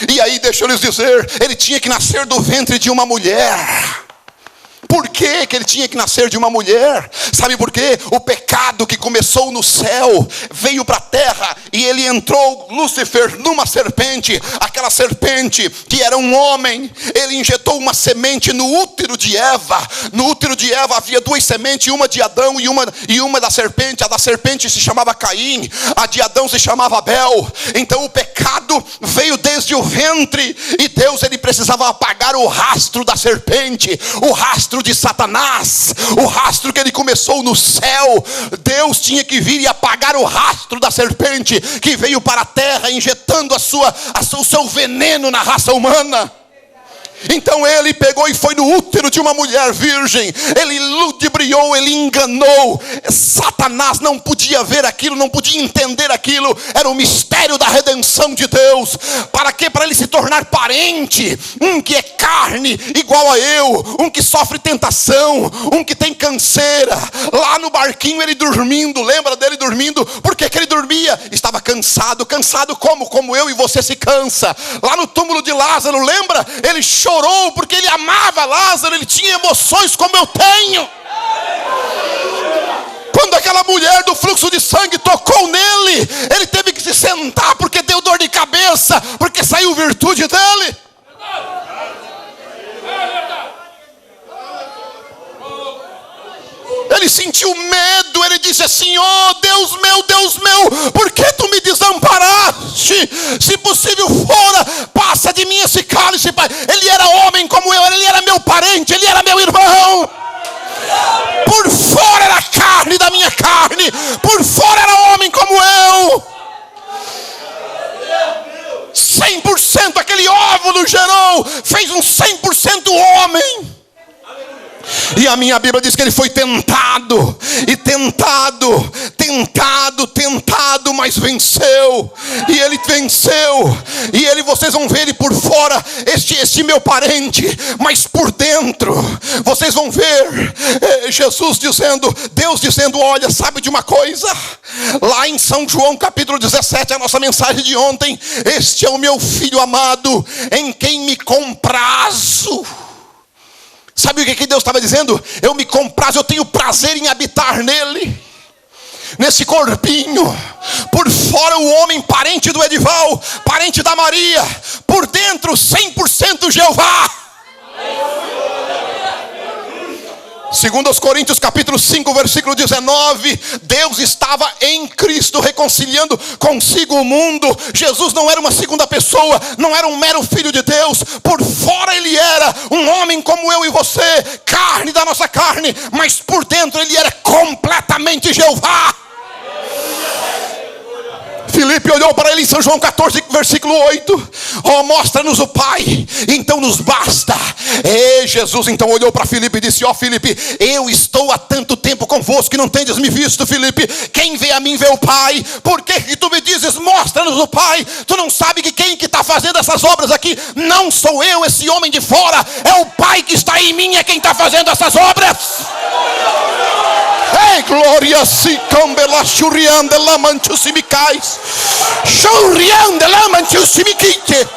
E aí deixa eu lhes dizer, ele tinha que nascer do ventre de uma mulher. Por que ele tinha que nascer de uma mulher? Sabe por quê? O pecado que começou no céu veio para a terra e ele entrou, Lúcifer, numa serpente. Aquela serpente que era um homem, ele injetou uma semente no útero de Eva. No útero de Eva havia duas sementes, uma de Adão e uma da serpente. A da serpente se chamava Caim, a de Adão se chamava Abel. Então o pecado veio desde o ventre e Deus, ele precisava apagar o rastro da serpente, o rastro de Satanás, o rastro que ele começou no céu. Deus tinha que vir e apagar o rastro da serpente que veio para a terra, injetando o seu veneno na raça humana. Então ele pegou e foi no útero de uma mulher virgem. Ele ludibriou, ele enganou. Satanás não podia ver aquilo, não podia entender aquilo. Era o mistério da redenção de Deus. Para quê? Para ele se tornar parente. Um que é carne igual a eu, um que sofre tentação, um que tem canseira. Lá no barquinho ele dormindo, lembra dele dormindo? Por que ele dormia? Estava cansado. Cansado como eu e você se cansa. Lá no túmulo de Lázaro, lembra? Ele chorou porque ele amava Lázaro, ele tinha emoções como eu tenho. Quando aquela mulher do fluxo de sangue tocou nele, ele teve que se sentar porque deu dor de cabeça, porque saiu virtude dele. Ele sentiu medo, ele disse assim: oh Deus meu, por que tu me desamparaste? Se possível fora, passa de mim esse cálice, Pai. Ele era homem como eu, ele era meu parente, ele era meu irmão. Por fora era carne da minha carne, por fora era homem como eu. 100% aquele óvulo gerou, fez um 100% homem. E a minha Bíblia diz que ele foi tentado, e tentado, mas venceu. E ele venceu. E ele, vocês vão ver ele por fora, este meu parente, mas por dentro, vocês vão ver Jesus dizendo, Deus dizendo: olha, sabe de uma coisa? Lá em São João capítulo 17, a nossa mensagem de ontem: este é o meu filho amado, em quem me comprazo. Sabe o que Deus estava dizendo? Eu me comprazo, eu tenho prazer em habitar nele, nesse corpinho. Por fora o homem parente do Edival, parente da Maria, por dentro 100% Jeová. Segundo aos Coríntios capítulo 5, versículo 19, Deus estava em Cristo reconciliando consigo o mundo. Jesus não era uma segunda pessoa, não era um mero filho de Deus. Por fora ele era um homem como eu e você, carne da nossa carne, mas por dentro ele era completamente Jeová. Filipe olhou para ele em São João 14, versículo 8. Oh, mostra-nos o Pai, então nos basta. E Jesus então olhou para Filipe e disse: ó Filipe, eu estou há tanto tempo convosco que não tendes me visto, Filipe. Quem vê a mim vê o Pai. Por que tu me dizes, mostra-nos o Pai? Tu não sabe que quem que está fazendo essas obras aqui não sou eu, esse homem de fora. É o Pai que está em mim, é quem está fazendo essas obras. Ei, glória, se cambela churiande la manchusimicais. Churiande la manchusimikite.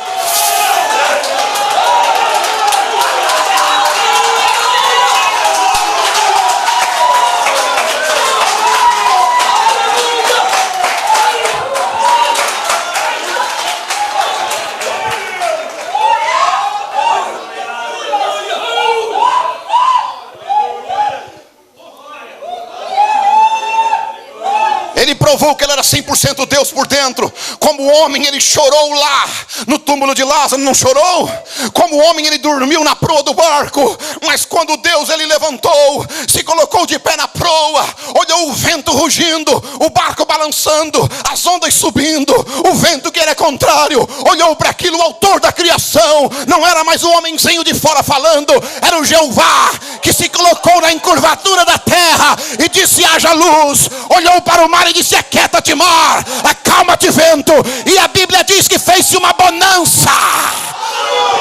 Ele provou que ele era 100% Deus por dentro. Como homem ele chorou lá no túmulo de Lázaro, não chorou? Como homem ele dormiu na proa do barco. Mas quando Deus ele levantou, se colocou de pé na proa, olhou o vento rugindo, o barco balançando, as ondas subindo, o vento que era contrário, olhou para aquilo, o autor da criação. Não era mais o homenzinho de fora falando, era o Jeová que se colocou na encurvatura da terra e disse: haja luz. Olhou para o mar e disse: aquieta-te mar, acalma-te vento. E a Bíblia diz que fez-se uma bonança.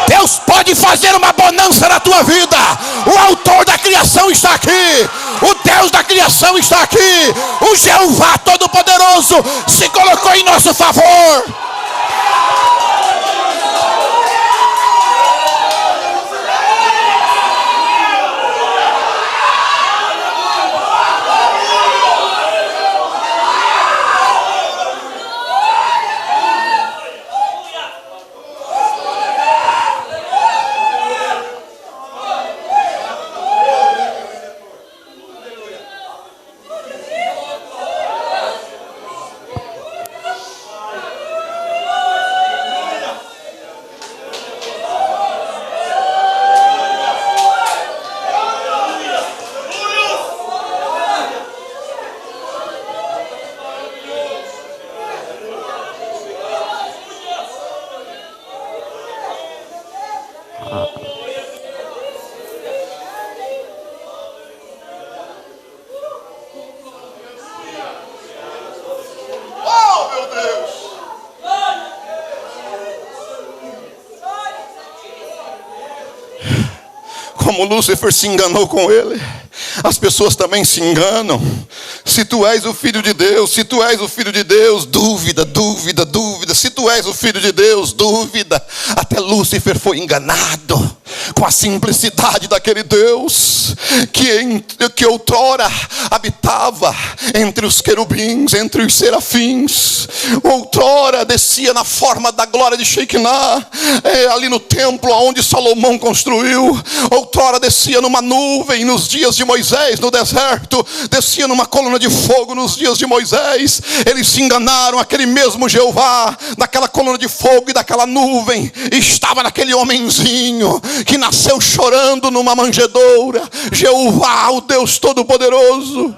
Deus pode fazer uma bonança na tua vida. O autor da criação está aqui, o Deus da criação está aqui, o Jeová Todo-Poderoso se colocou em nosso favor. Como Lúcifer se enganou com ele, as pessoas também se enganam. Se tu és o filho de Deus, se tu és o filho de Deus, dúvida, dúvida, dúvida. Se tu és o filho de Deus, dúvida. Até Lúcifer foi enganado com a simplicidade daquele Deus que outrora habitava entre os querubins, entre os serafins. Outrora descia na forma da glória de Shekinah, ali no templo onde Salomão construiu. Outrora descia numa nuvem nos dias de Moisés no deserto, descia numa coluna de fogo nos dias de Moisés. Eles se enganaram. Aquele mesmo Jeová, daquela coluna de fogo e daquela nuvem, estava naquele homenzinho que nasceu chorando numa manjedoura. Jeová, o Deus Todo-Poderoso.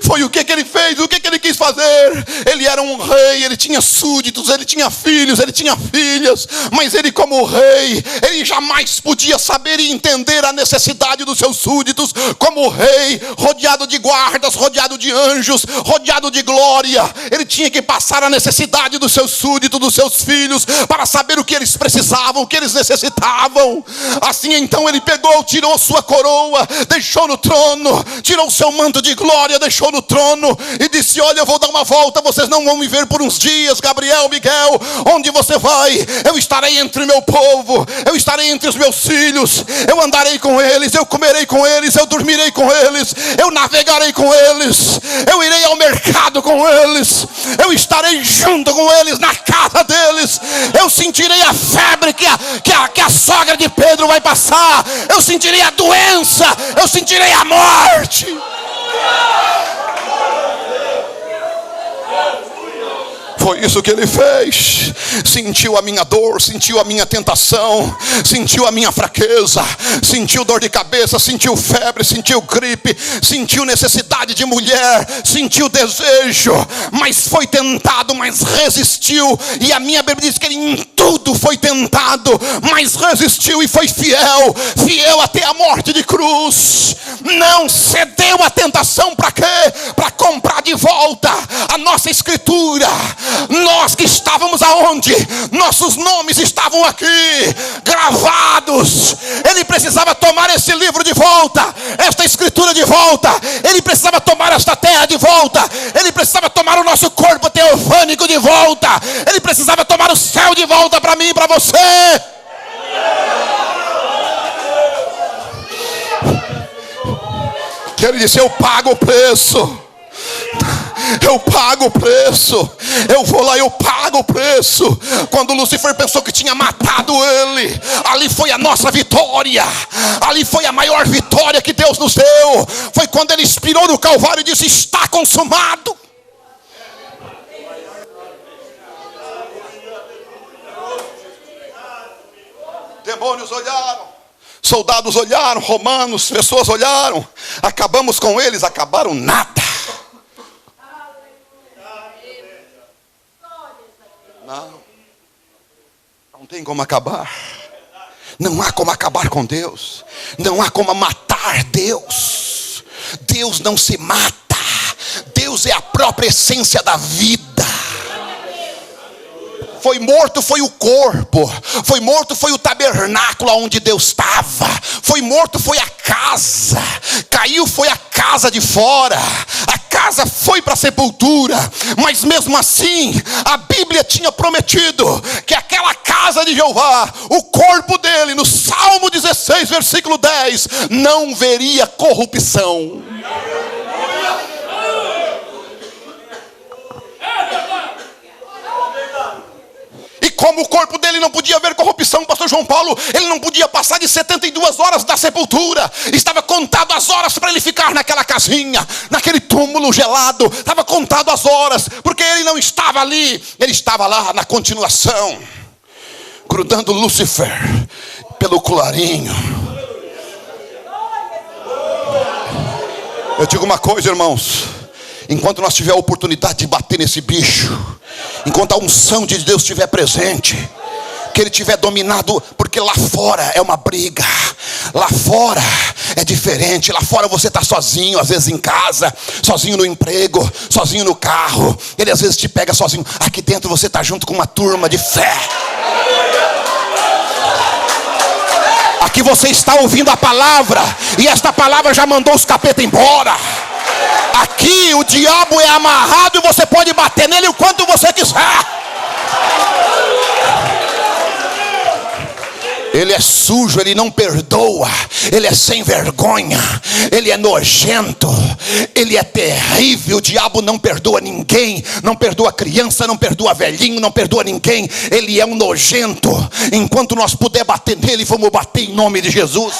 Foi o que ele fez, o que ele quis fazer. Ele era um rei, ele tinha súditos, ele tinha filhos, ele tinha filhas. Mas ele, como rei, ele jamais podia saber e entender a necessidade dos seus súditos. Como rei, rodeado de guardas, rodeado de anjos, rodeado de glória, ele tinha que passar a necessidade dos seus súditos, dos seus filhos, para saber o que eles precisavam, o que eles necessitavam. Assim então ele pegou, tirou sua coroa, deixou no trono, tirou seu manto de glória, deixou no trono e disse: olha, eu vou dar uma volta, vocês não vão me ver por uns dias. Gabriel, Miguel, onde você vai? Eu estarei entre o meu povo, eu estarei entre os meus filhos, eu andarei com eles, eu comerei com eles, eu dormirei com eles, eu navegarei com eles, eu irei ao mercado com eles, eu estarei junto com eles na casa deles, eu sentirei a febre que a sogra de Pedro vai passar, eu sentirei a doença, eu sentirei a morte. Foi isso que ele fez. Sentiu a minha dor, sentiu a minha tentação, sentiu a minha fraqueza, sentiu dor de cabeça, sentiu febre, sentiu gripe, sentiu necessidade de mulher, sentiu desejo, mas foi tentado, mas resistiu. E a minha Bíblia diz que ele em tudo foi tentado, mas resistiu e foi fiel, fiel até a morte de cruz. Não cedeu à tentação. Para quê? Para comprar de volta a nossa escritura. Nós que estávamos aonde? Nossos nomes estavam aqui, gravados. Ele precisava tomar esse livro de volta, esta escritura de volta. Ele precisava tomar esta terra de volta. Ele precisava tomar o nosso corpo teofânico de volta. Ele precisava tomar o céu de volta para mim e para você. Ele disse: eu pago o preço. Eu pago o preço. Eu vou lá, eu pago o preço. Quando Lúcifer pensou que tinha matado ele, ali foi a nossa vitória. Ali foi a maior vitória que Deus nos deu. Foi quando ele expirou no Calvário e disse: está consumado. Demônios olharam, soldados olharam, romanos, pessoas olharam. Acabamos com eles, acabaram nada. Não tem como acabar. Não há como acabar com Deus. Não há como matar Deus. Deus não se mata. Deus é a própria essência da vida. Foi morto, foi o corpo. Foi morto, foi o tabernáculo onde Deus estava. Foi morto, foi a casa. Caiu, foi a casa de fora. A casa foi para a sepultura. Mas mesmo assim, a Bíblia tinha prometido que aquela casa de Jeová, o corpo dele, no Salmo 16, versículo 10, não veria corrupção. Como o corpo dele não podia haver corrupção, pastor João Paulo, ele não podia passar de 72 horas da sepultura. Estava contado as horas para ele ficar naquela casinha, naquele túmulo gelado. Estava contado as horas, porque ele não estava ali, ele estava lá na continuação, grudando Lúcifer pelo colarinho. Eu digo uma coisa, irmãos: enquanto nós tivermos a oportunidade de bater nesse bicho, enquanto a unção de Deus estiver presente, que ele tiver dominado, porque lá fora é uma briga, lá fora é diferente. Lá fora você está sozinho, às vezes em casa, sozinho no emprego, sozinho no carro. Ele às vezes te pega sozinho. Aqui dentro você está junto com uma turma de fé. Aqui você está ouvindo a palavra, e esta palavra já mandou os capeta embora. Aqui o diabo é amarrado e você pode bater nele o quanto você quiser. Ele é sujo, ele não perdoa, ele é sem vergonha, ele é nojento, ele é terrível. O diabo não perdoa ninguém, não perdoa criança, não perdoa velhinho, não perdoa ninguém. Ele é um nojento. Enquanto nós puder bater nele, vamos bater em nome de Jesus.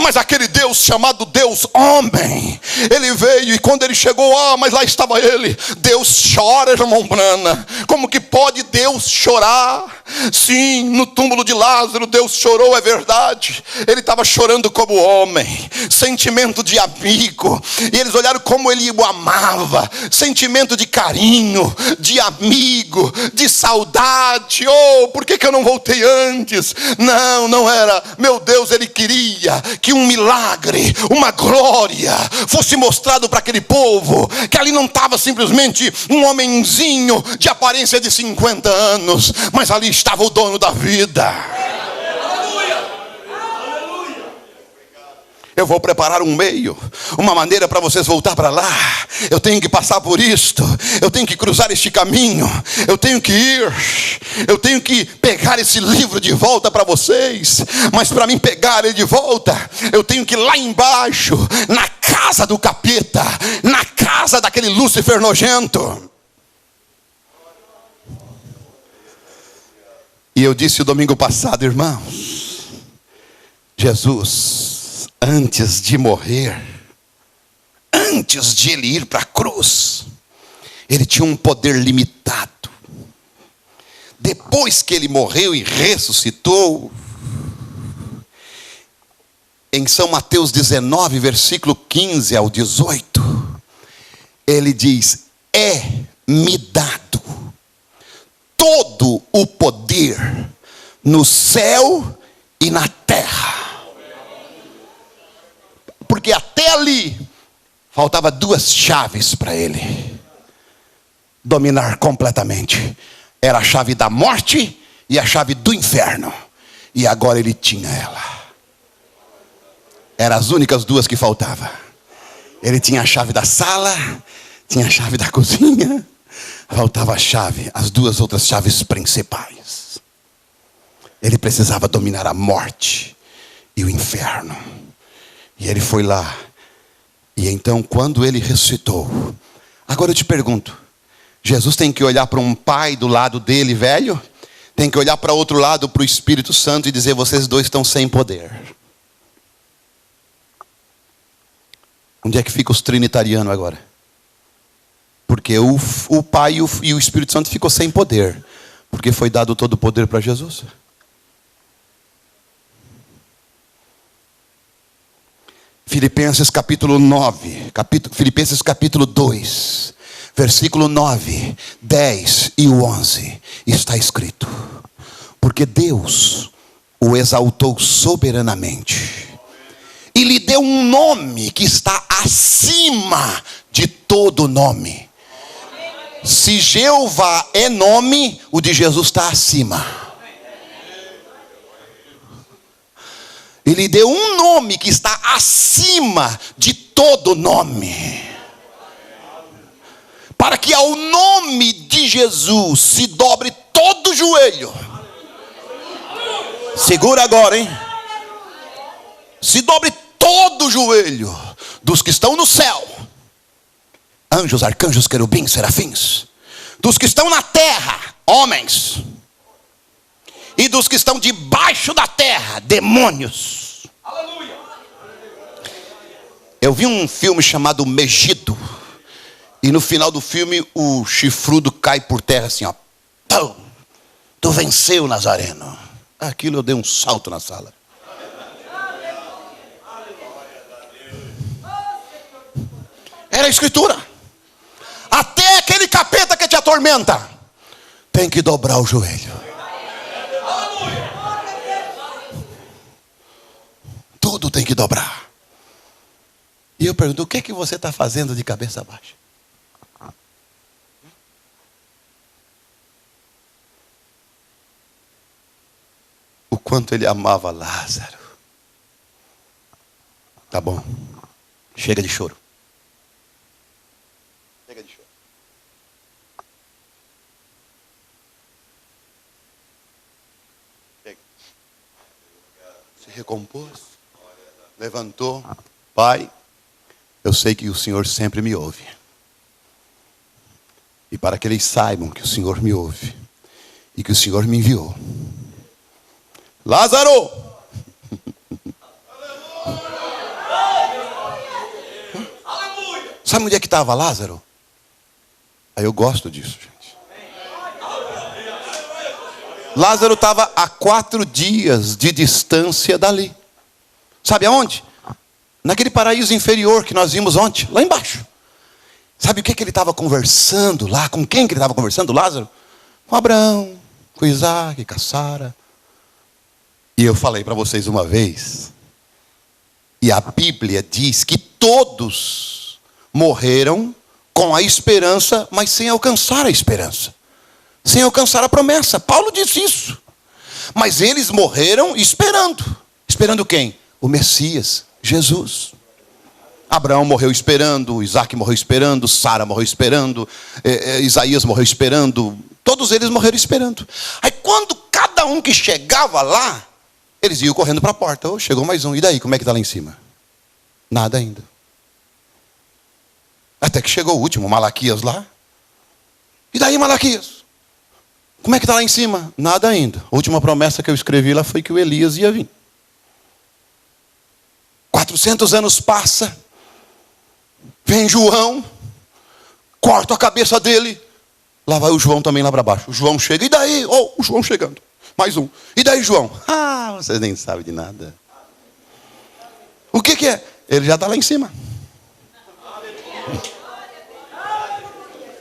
Mas aquele Deus chamado Deus homem, ele veio, e quando ele chegou, mas lá estava ele. Deus chora, irmão Brana. Como que pode Deus chorar? Sim, no túmulo de Lázaro Deus chorou, é verdade. Ele estava chorando como homem, sentimento de amigo. E eles olharam como ele o amava, sentimento de carinho, de amigo, de saudade. Por que eu não voltei antes? Não era, meu Deus, ele queria que um milagre, uma glória fosse mostrado para aquele povo, que ali não estava simplesmente um homenzinho de aparência de 50 anos, mas ali estava o dono da vida. Eu vou preparar um meio, uma maneira para vocês voltar para lá. Eu tenho que passar por isto. Eu tenho que cruzar este caminho. Eu tenho que ir. Eu tenho que pegar esse livro de volta para vocês. Mas para mim pegar ele de volta, eu tenho que ir lá embaixo, na casa do capeta, na casa daquele Lúcifer nojento. E eu disse o domingo passado, irmãos, Jesus, antes de morrer, antes de ele ir para a cruz, ele tinha um poder limitado. Depois que ele morreu e ressuscitou, em São Mateus 19, versículo 15 ao 18, ele diz: é-me dado todo o poder no céu e na terra. Porque até ali faltava duas chaves para ele dominar completamente. Era a chave da morte e a chave do inferno. E agora ele tinha ela. Eram as únicas duas que faltavam. Ele tinha a chave da sala, tinha a chave da cozinha. Faltava a chave, as duas outras chaves principais. Ele precisava dominar a morte e o inferno. E ele foi lá. E então, quando ele ressuscitou, agora eu te pergunto, Jesus tem que olhar para um pai do lado dele, velho? Tem que olhar para outro lado, para o Espírito Santo, e dizer: vocês dois estão sem poder. Onde é que fica os trinitarianos agora? Porque o Pai e o Espírito Santo ficou sem poder. Porque foi dado todo o poder para Jesus. Filipenses capítulo 9. Filipenses capítulo 2. Versículo 9, 10 e 11. Está escrito: porque Deus o exaltou soberanamente. E lhe deu um nome que está acima de todo nome. Se Jeová é nome, o de Jesus está acima. Ele deu um nome que está acima de todo nome. Para que ao nome de Jesus se dobre todo o joelho. Segura agora, hein? Se dobre todo o joelho dos que estão no céu, anjos, arcanjos, querubins, serafins, dos que estão na terra, homens, e dos que estão debaixo da terra, demônios. Aleluia. Eu vi um filme chamado Megido, e no final do filme o chifrudo cai por terra assim, ó. Pum! Tu venceu, Nazareno. Aquilo eu dei um salto na sala. Era a escritura. Até aquele capeta que te atormenta tem que dobrar o joelho. Tudo tem que dobrar. E eu pergunto: o que é que você está fazendo de cabeça baixa? O quanto ele amava Lázaro. Tá bom, chega de choro. Chega de choro. Chega. Se recompôs, levantou. Pai, eu sei que o Senhor sempre me ouve. E para que eles saibam que o Senhor me ouve e que o Senhor me enviou, Lázaro! Sabe onde é que estava Lázaro? Aí eu gosto disso, gente. Lázaro estava a 4 dias de distância dali. Sabe aonde? Naquele paraíso inferior que nós vimos ontem, lá embaixo. Sabe o que ele estava conversando lá? Com quem que ele estava conversando, Lázaro? Com Abraão, com Isaac, com Sara. E eu falei para vocês uma vez, e a Bíblia diz que todos morreram com a esperança, mas sem alcançar a esperança, sem alcançar a promessa. Paulo disse isso. Mas eles morreram esperando. Esperando quem? O Messias. Jesus. Abraão morreu esperando, Isaac morreu esperando, Sara morreu esperando, Isaías morreu esperando, todos eles morreram esperando. Aí quando cada um que chegava lá, eles iam correndo para a porta. Oh, chegou mais um, e daí, como é que está lá em cima? Nada ainda. Até que chegou o último, Malaquias lá. E daí, Malaquias? Como é que está lá em cima? Nada ainda. A última promessa que eu escrevi lá foi que o Elias ia vir. 400 anos passa. Vem João, corta a cabeça dele, lá vai o João também lá para baixo. O João chega, e daí? Oh, o João chegando, mais um. E daí, João? Ah, vocês nem sabem de nada. O que é? Ele já está lá em cima.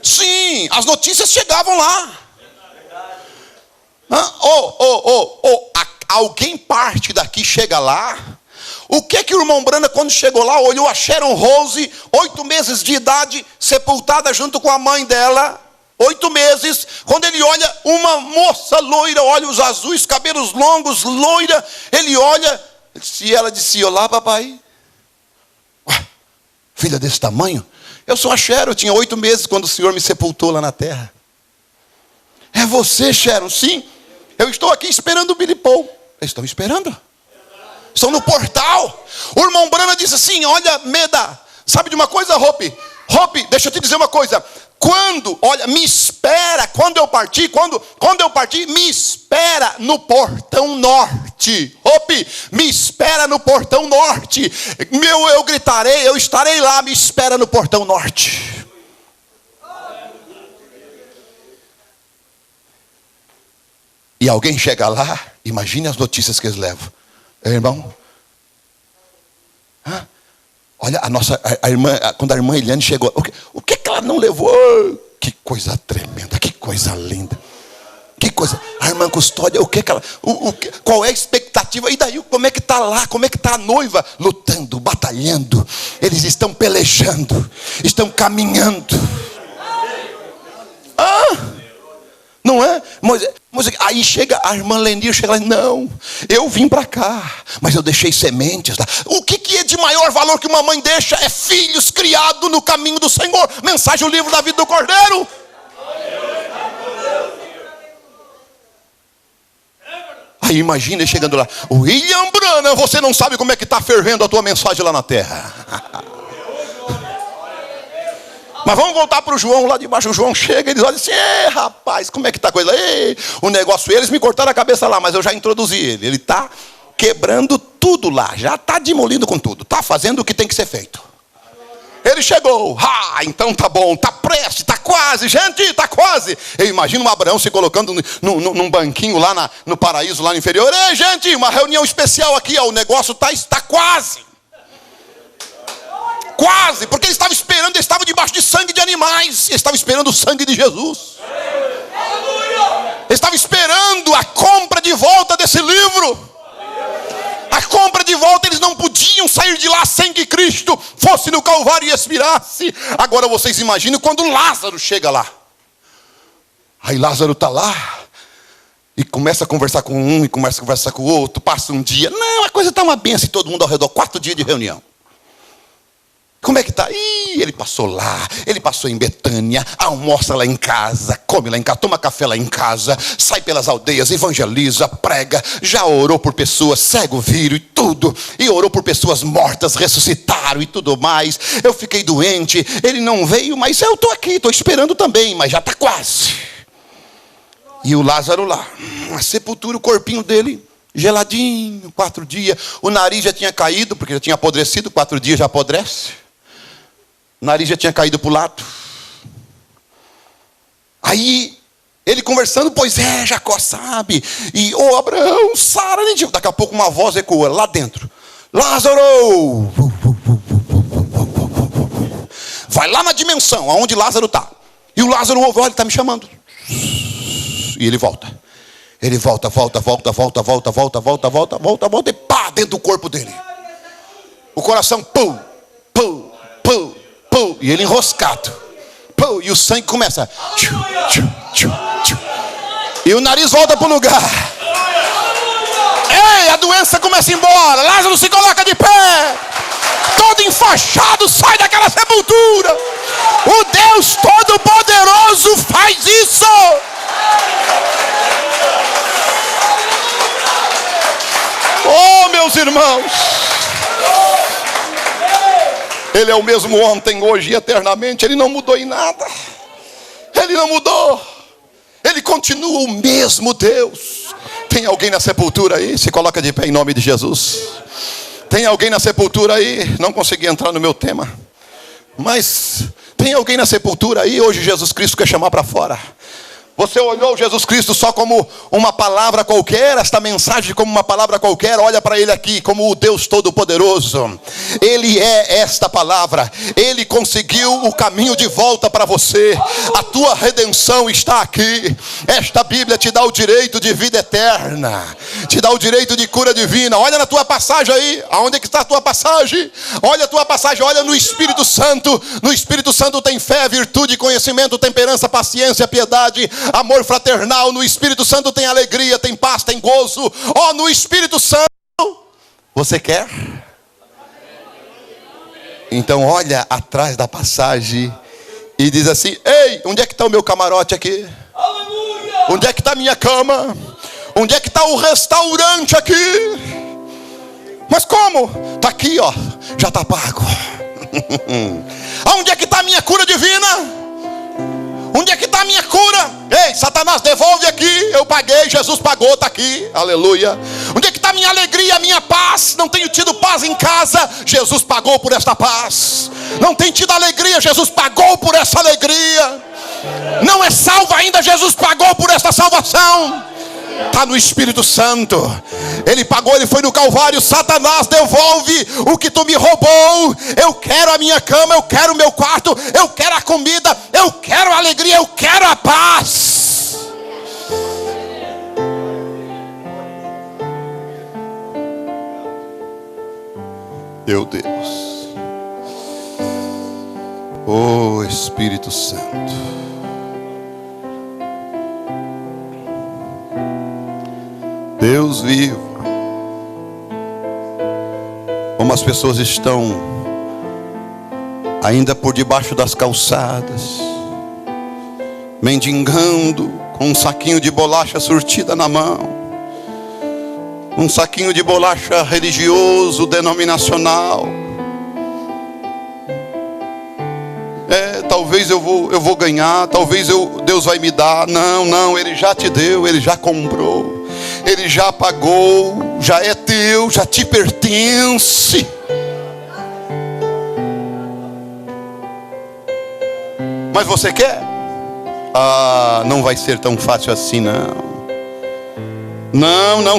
Sim, as notícias chegavam lá. Alguém parte daqui, chega lá. O que o irmão Brana, quando chegou lá, olhou a Sharon Rose, 8 meses de idade, sepultada junto com a mãe dela, 8 meses, quando ele olha uma moça loira, olhos azuis, cabelos longos, loira, ele olha, se ela disse, olá papai, ué, filha desse tamanho, eu sou a Sharon, eu tinha 8 meses quando o Senhor me sepultou lá na terra. É você, Sharon? Sim, eu estou aqui esperando o Billy Paul. Eles estão esperando. Estão no portal. O irmão Brana disse assim, olha, Meda, sabe de uma coisa, Hope, deixa eu te dizer uma coisa. Me espera, quando eu partir, me espera no portão norte. Hope, me espera no portão norte. Eu gritarei, eu estarei lá, me espera no portão norte. E alguém chega lá, imagine as notícias que eles levam. Irmão, olha a irmã, quando a irmã Eliane chegou, o que ela não levou? Que coisa tremenda, que coisa linda, que coisa. A irmã Custódia, qual é a expectativa? E daí, como é que está lá? Como é que está a noiva? Lutando, batalhando, eles estão pelejando, estão caminhando. Não é? Aí chega a irmã Lenir, chega lá, não, eu vim para cá, mas eu deixei sementes lá. O que é de maior valor que uma mãe deixa? É filhos criados no caminho do Senhor. Mensagem, o livro da vida do Cordeiro. Aí imagina ele chegando lá, William Branham, você não sabe como é que está fervendo a tua mensagem lá na terra. Mas vamos voltar para o João lá de baixo. O João chega e eles olham assim, rapaz, como é que está a coisa? O negócio, eles me cortaram a cabeça lá, mas eu já introduzi ele. Ele está quebrando tudo lá, já está demolindo com tudo, está fazendo o que tem que ser feito. Ele chegou, então tá bom, tá prestes, tá quase, gente, tá quase. Eu imagino um Abraão se colocando num banquinho lá no paraíso, lá no inferior. Ei, gente, uma reunião especial aqui, o negócio está quase. Quase, porque ele estava esperando, ele estava debaixo de sangue de animais, ele estava esperando o sangue de Jesus. Ele estava esperando a compra de volta desse livro. A compra de volta, eles não podiam sair de lá sem que Cristo fosse no Calvário e expirasse. Agora vocês imaginam quando Lázaro chega lá. Aí Lázaro está lá e começa a conversar com um e começa a conversar com o outro. Passa um dia, não, a coisa está uma benção e todo mundo ao redor, 4 dias de reunião. Como é que está? Ele passou lá, ele passou em Betânia, almoça lá em casa, come lá em casa, toma café lá em casa, sai pelas aldeias, evangeliza, prega, já orou por pessoas, cego viram e tudo, e orou por pessoas mortas, ressuscitaram e tudo mais. Eu fiquei doente, ele não veio, mas eu estou aqui, estou esperando também, mas já está quase. E o Lázaro lá, a sepultura, o corpinho dele, geladinho, 4 dias, o nariz já tinha caído, porque já tinha apodrecido, 4 dias já apodrece. O nariz já tinha caído para o lado. Aí, ele conversando, pois é, Jacó sabe. E, Abraão, Sara, daqui a pouco uma voz ecoa lá dentro. Lázaro! Vai lá na dimensão, aonde Lázaro está. E o Lázaro ouve, olha, ele está me chamando. E ele volta. Ele volta, e pá, dentro do corpo dele. O coração, pum. E ele enroscado. E o sangue começa. E o nariz volta para o lugar. Ei, a doença começa a ir embora. Lázaro se coloca de pé. despachado, sai daquela sepultura. O Deus Todo-Poderoso faz isso. Oh, meus irmãos, Ele é o mesmo ontem, hoje e eternamente. Ele não mudou em nada. Ele não mudou. Ele continua o mesmo Deus. Tem alguém na sepultura aí? Se coloca de pé em nome de Jesus. Tem alguém na sepultura aí? Não consegui entrar no meu tema, mas tem alguém na sepultura aí? Hoje Jesus Cristo quer chamar para fora. Você olhou Jesus Cristo só como uma palavra qualquer, esta mensagem como uma palavra qualquer. Olha para Ele aqui como o Deus Todo-Poderoso. Ele é esta palavra. Ele conseguiu o caminho de volta para você. A tua redenção está aqui. Esta Bíblia te dá o direito de vida eterna, te dá o direito de cura divina. Olha na tua passagem aí. Aonde é que está a tua passagem? Olha a tua passagem, olha no Espírito Santo. No Espírito Santo tem fé, virtude, conhecimento, temperança, paciência, piedade, amor fraternal. No Espírito Santo tem alegria, tem paz, tem gozo. Oh, no Espírito Santo, você quer? Então olha atrás da passagem e diz assim: ei, onde é que está o meu camarote aqui? Onde é que está a minha cama? Onde é que está o restaurante aqui? Mas como? Está aqui, ó, já está pago. Onde é que está a minha cura divina? Onde é que está a minha cura? Ei, Satanás, devolve aqui. Eu paguei, Jesus pagou, está aqui. Aleluia. Onde é que está a minha alegria, a minha paz? Não tenho tido paz em casa. Jesus pagou por esta paz. Não tenho tido alegria. Jesus pagou por essa alegria. Não é salvo ainda. Jesus pagou por esta salvação. Está no Espírito Santo. Ele pagou, Ele foi no Calvário. Satanás, devolve o que tu me roubou. Eu quero a minha cama, eu quero o meu quarto, eu quero a comida, eu quero a alegria, eu quero a paz. Meu Deus. Oh, Espírito Santo. Deus vivo. Como as pessoas estão ainda por debaixo das calçadas, mendigando, com um saquinho de bolacha surtida na mão, um saquinho de bolacha religioso, denominacional. Talvez eu vou ganhar, talvez Deus vai me dar. Não, Ele já te deu, Ele já comprou. Ele já pagou, já é teu, já te pertence. Mas você quer? Não vai ser tão fácil assim, não.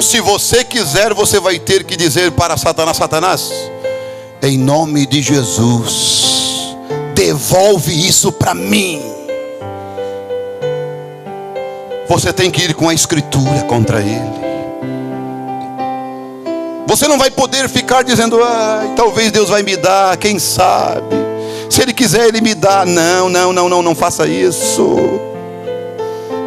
Se você quiser, você vai ter que dizer para Satanás: Satanás, em nome de Jesus, devolve isso para mim. Você tem que ir com a Escritura contra ele. Você não vai poder ficar dizendo: talvez Deus vai me dar, quem sabe. Se Ele quiser, Ele me dá. Não faça isso.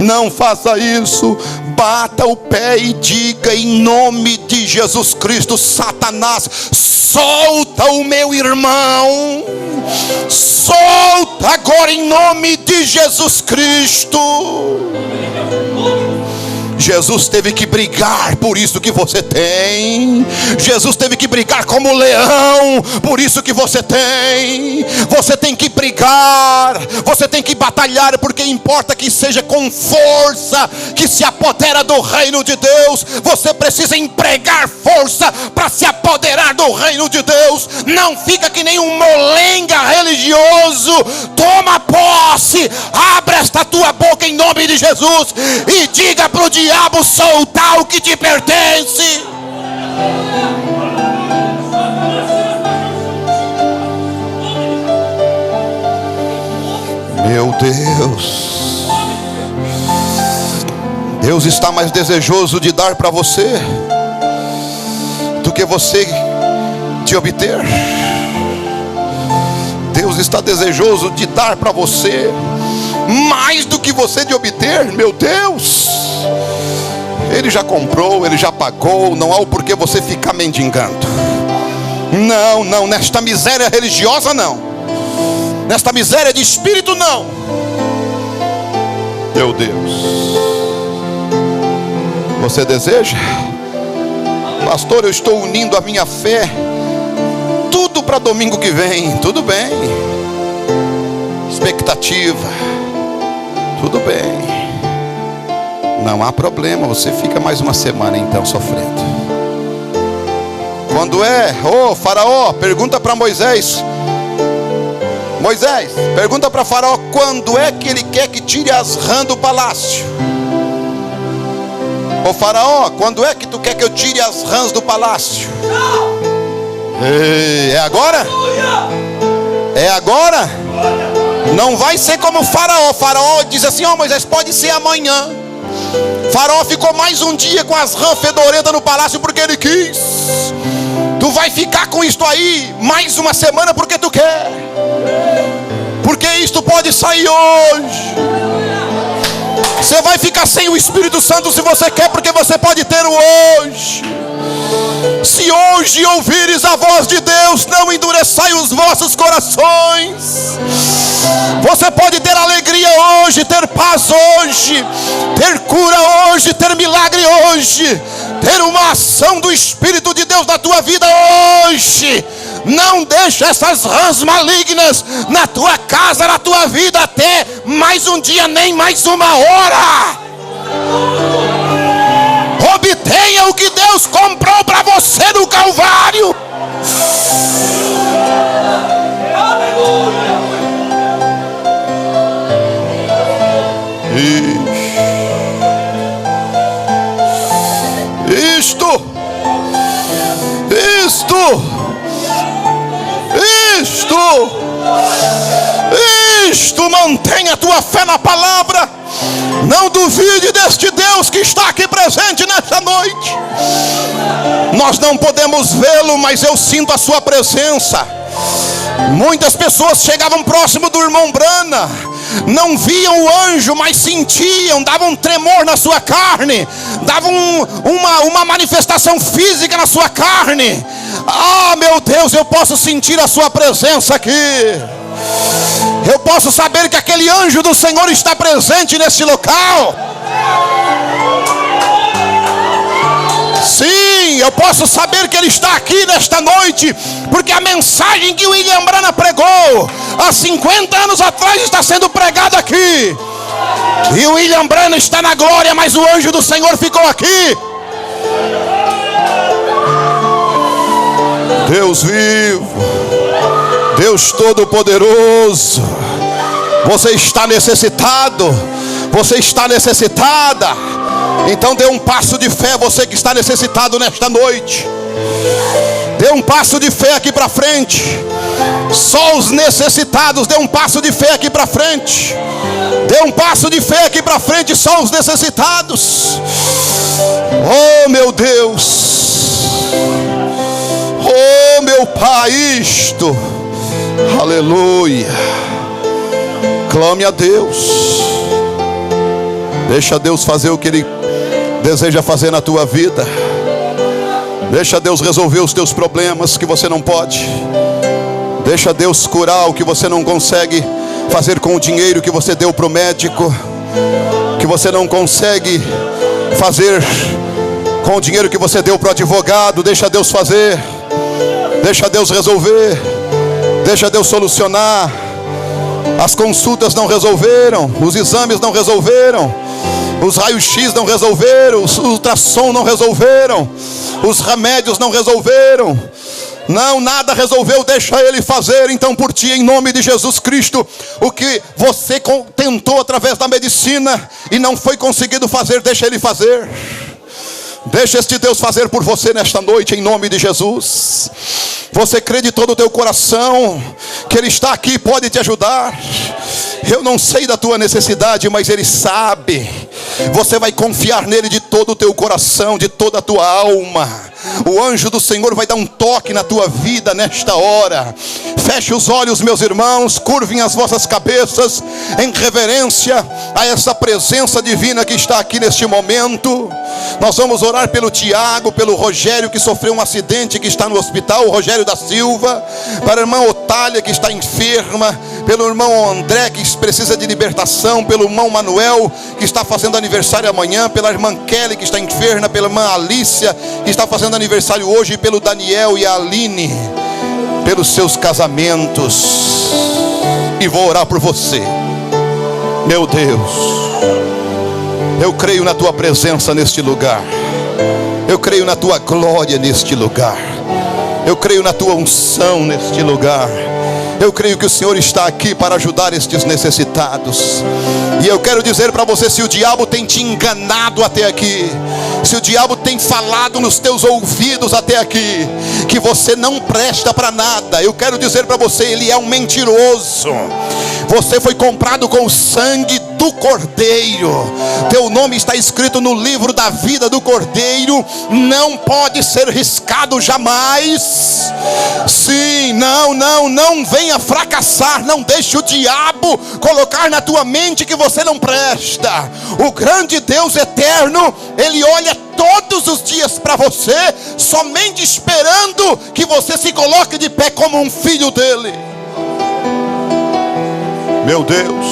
Não faça isso. Bata o pé e diga em nome de Jesus Cristo: Satanás, solta o meu irmão. Solta agora em nome de Jesus Cristo. Jesus teve que brigar por isso que você tem. Jesus teve que brigar como leão por isso que você tem. Você tem que brigar, você tem que batalhar, porque importa que seja com força que se apodera do reino de Deus. Você precisa empregar força para se apoderar do reino de Deus. Não fica que nem um molenga religioso. Toma posse, abre esta tua boca em nome de Jesus e diga para o diabo soltar o que te pertence. Meu Deus, Deus está mais desejoso de dar para você do que você de obter. Deus está desejoso de dar para você mais do que você de obter. Meu Deus, Ele já comprou, Ele já pagou. Não há o porquê você ficar mendigando. Não, não, nesta miséria religiosa não. Nesta miséria de espírito não. Meu Deus. Você deseja? Pastor, eu estou unindo a minha fé. Tudo para domingo que vem. Tudo bem. Expectativa. Tudo bem. Não há problema. Você fica mais uma semana então sofrendo. Quando é? Ô Faraó, pergunta para Moisés. Moisés, pergunta para Faraó quando é que ele quer que tire as rãs do palácio. Ô Faraó, quando é que tu quer que eu tire as rãs do palácio? Ei, é agora? É agora? Não vai ser como o Faraó. Faraó diz assim: ó Moisés, pode ser amanhã. Faraó ficou mais um dia com as rãs fedorentas no palácio porque ele quis. Tu vai ficar com isto aí mais uma semana porque tu quer. Porque isto pode sair hoje. Você vai ficar sem o Espírito Santo se você quer, porque você pode ter o hoje. Se hoje ouvires a voz de Deus, não endureçai os vossos corações. Você pode ter alegria hoje, ter paz hoje, ter cura hoje, ter milagre hoje, ter uma ação do Espírito de Deus na tua vida hoje. Não deixa essas rãs malignas na tua casa, na tua vida, até mais um dia, nem mais uma hora. Obtenha o que Deus comprou para você no Calvário. Isto mantenha a tua fé na palavra. Não duvide deste Deus que está aqui presente nesta noite. Nós não podemos vê-lo, mas eu sinto a sua presença. Muitas pessoas chegavam próximo do irmão Brana, não viam o anjo, mas sentiam, davam um tremor na sua carne, davam uma manifestação física na sua carne. Ah, meu Deus, eu posso sentir a sua presença aqui. Eu posso saber que aquele anjo do Senhor está presente nesse local. Sim, eu posso saber que ele está aqui nesta noite, porque a mensagem que William Branham pregou há 50 anos atrás está sendo pregada aqui. E o William Branham está na glória, mas o anjo do Senhor ficou aqui. Deus vivo, Deus Todo-Poderoso, você está necessitado, você está necessitada. Então dê um passo de fé, você que está necessitado nesta noite. Dê um passo de fé aqui para frente. Só os necessitados, dê um passo de fé aqui para frente. Dê um passo de fé aqui para frente, só os necessitados. Oh meu Deus, oh meu Pai, isto, aleluia. Clame a Deus. Deixa Deus fazer o que Ele deseja fazer na tua vida. Deixa Deus resolver os teus problemas que você não pode. Deixa Deus curar o que você não consegue fazer com o dinheiro que você deu para o médico, que você não consegue fazer com o dinheiro que você deu para o advogado. Deixa Deus fazer. Deixa Deus resolver. Deixa Deus solucionar. As consultas não resolveram, os exames não resolveram, os raios-x não resolveram, os ultrassom não resolveram, os remédios não resolveram. Não, nada resolveu, deixa Ele fazer então por ti, em nome de Jesus Cristo. O que você tentou através da medicina e não foi conseguido fazer, deixa Ele fazer. Deixa este Deus fazer por você nesta noite, em nome de Jesus. Você crê de todo o teu coração que Ele está aqui, pode te ajudar. Eu não sei da tua necessidade, mas Ele sabe. Você vai confiar nele de todo o teu coração, de toda a tua alma. O anjo do Senhor vai dar um toque na tua vida nesta hora. Feche os olhos, meus irmãos, curvem as vossas cabeças em reverência a essa presença divina que está aqui neste momento. Nós vamos orar pelo Tiago, pelo Rogério que sofreu um acidente, que está no hospital, o Rogério da Silva, para a irmã Otália que está enferma, pelo irmão André que precisa de libertação, pelo irmão Manuel que está fazendo aniversário amanhã, pela irmã Kelly que está enferma, pela irmã Alícia que está fazendo aniversário hoje, pelo Daniel e a Aline, pelos seus casamentos. E vou orar por você. Meu Deus, eu creio na tua presença neste lugar, eu creio na tua glória neste lugar, eu creio na tua unção neste lugar. Eu creio que o Senhor está aqui para ajudar estes necessitados. E eu quero dizer para você, se o diabo tem te enganado até aqui, se o diabo tem falado nos teus ouvidos até aqui, que você não presta para nada, eu quero dizer para você, ele é um mentiroso. Você foi comprado com o sangue do Cordeiro. Teu nome está escrito no livro da vida do Cordeiro. Não pode ser riscado jamais. Sim, não venha fracassar. Não deixe o diabo colocar na tua mente que você não presta. O grande Deus eterno, ele olha todos os dias para você, somente esperando que você se coloque de pé como um filho dele. Meu Deus,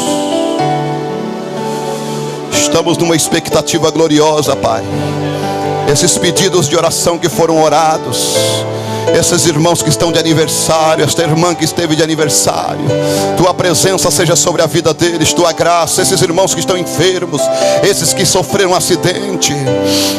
estamos numa expectativa gloriosa, Pai. Esses pedidos de oração que foram orados, esses irmãos que estão de aniversário, esta irmã que esteve de aniversário, tua presença seja sobre a vida deles, tua graça. Esses irmãos que estão enfermos, esses que sofreram um acidente,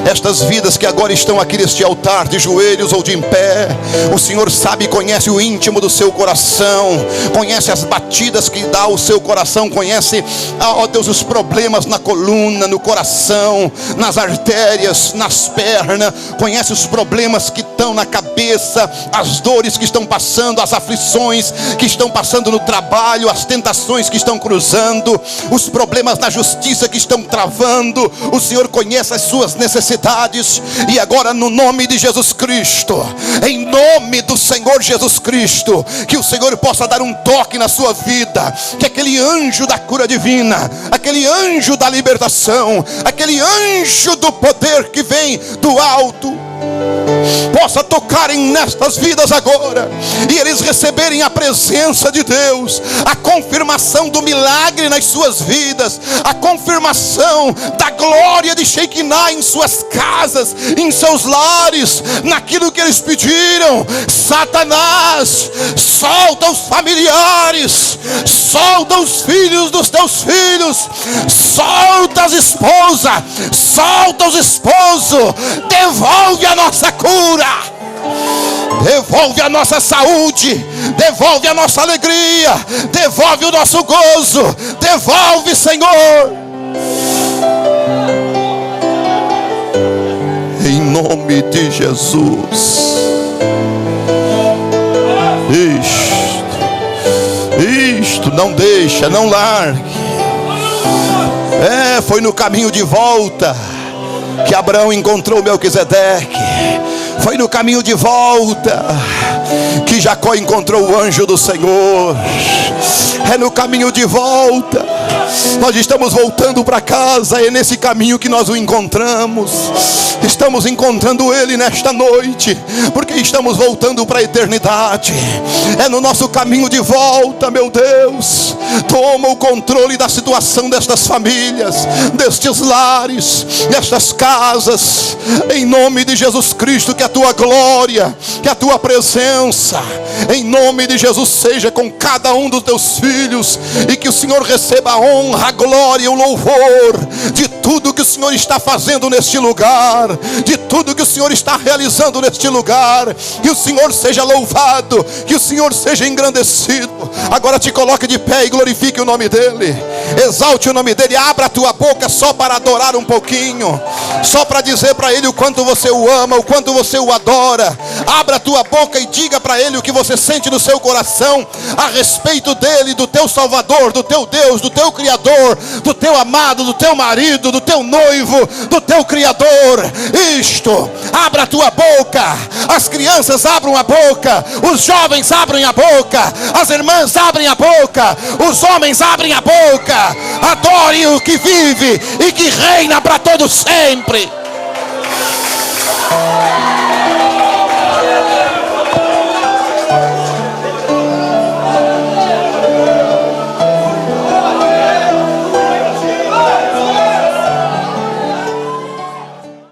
estas vidas que agora estão aqui neste altar, de joelhos ou de em pé, o Senhor sabe e conhece o íntimo do seu coração, conhece as batidas que dá o seu coração, conhece, ó Deus, os problemas na coluna, no coração, nas artérias, nas pernas, conhece os problemas que estão na cabeça, as dores que estão passando, as aflições que estão passando no trabalho, as tentações que estão cruzando, os problemas na justiça que estão travando. O Senhor conhece as suas necessidades. E agora, no nome de Jesus Cristo, em nome do Senhor Jesus Cristo, que o Senhor possa dar um toque na sua vida, que aquele anjo da cura divina, aquele anjo da libertação, aquele anjo do poder que vem do alto, possa tocarem nestas vidas agora, e eles receberem a presença de Deus, a confirmação do milagre nas suas vidas, a confirmação da glória de Shekinah em suas casas, em seus lares, naquilo que eles pediram. Satanás, solta os familiares, solta os filhos dos teus filhos, solta as esposas, solta os esposos, devolve a nossa cura, devolve a nossa saúde, devolve a nossa alegria, devolve o nosso gozo, devolve, Senhor, em nome de Jesus. Isto, não deixa, não largue. Foi no caminho de volta que Abraão encontrou Melquisedeque. Foi no caminho de volta que Jacó encontrou o anjo do Senhor. É no caminho de volta. Nós estamos voltando para casa. É nesse caminho que nós o encontramos. Estamos encontrando ele nesta noite, porque estamos voltando para a eternidade. É no nosso caminho de volta, meu Deus. Toma o controle da situação destas famílias, destes lares, destas casas, em nome de Jesus Cristo. Que a tua glória, que a tua presença, em nome de Jesus, seja com cada um dos teus filhos, e que o Senhor receba a honra, a glória e o louvor de tudo que o Senhor está fazendo neste lugar, de tudo que o Senhor está realizando neste lugar. Que o Senhor seja louvado, que o Senhor seja engrandecido. Agora te coloque de pé e glorifique o nome dele, exalte o nome dele. Abra a tua boca só para adorar um pouquinho, só para dizer para ele o quanto você o ama, o quanto você o adora. Abra a tua boca e diga para ele o que você sente no seu coração a respeito dele, do teu Salvador, do teu Deus, do teu teu Criador, do teu amado, do teu marido, do teu noivo, do teu Criador. Isto, abra a tua boca, as crianças abram a boca, os jovens abrem a boca, as irmãs abrem a boca, os homens abrem a boca. Adore o que vive e que reina para todo sempre.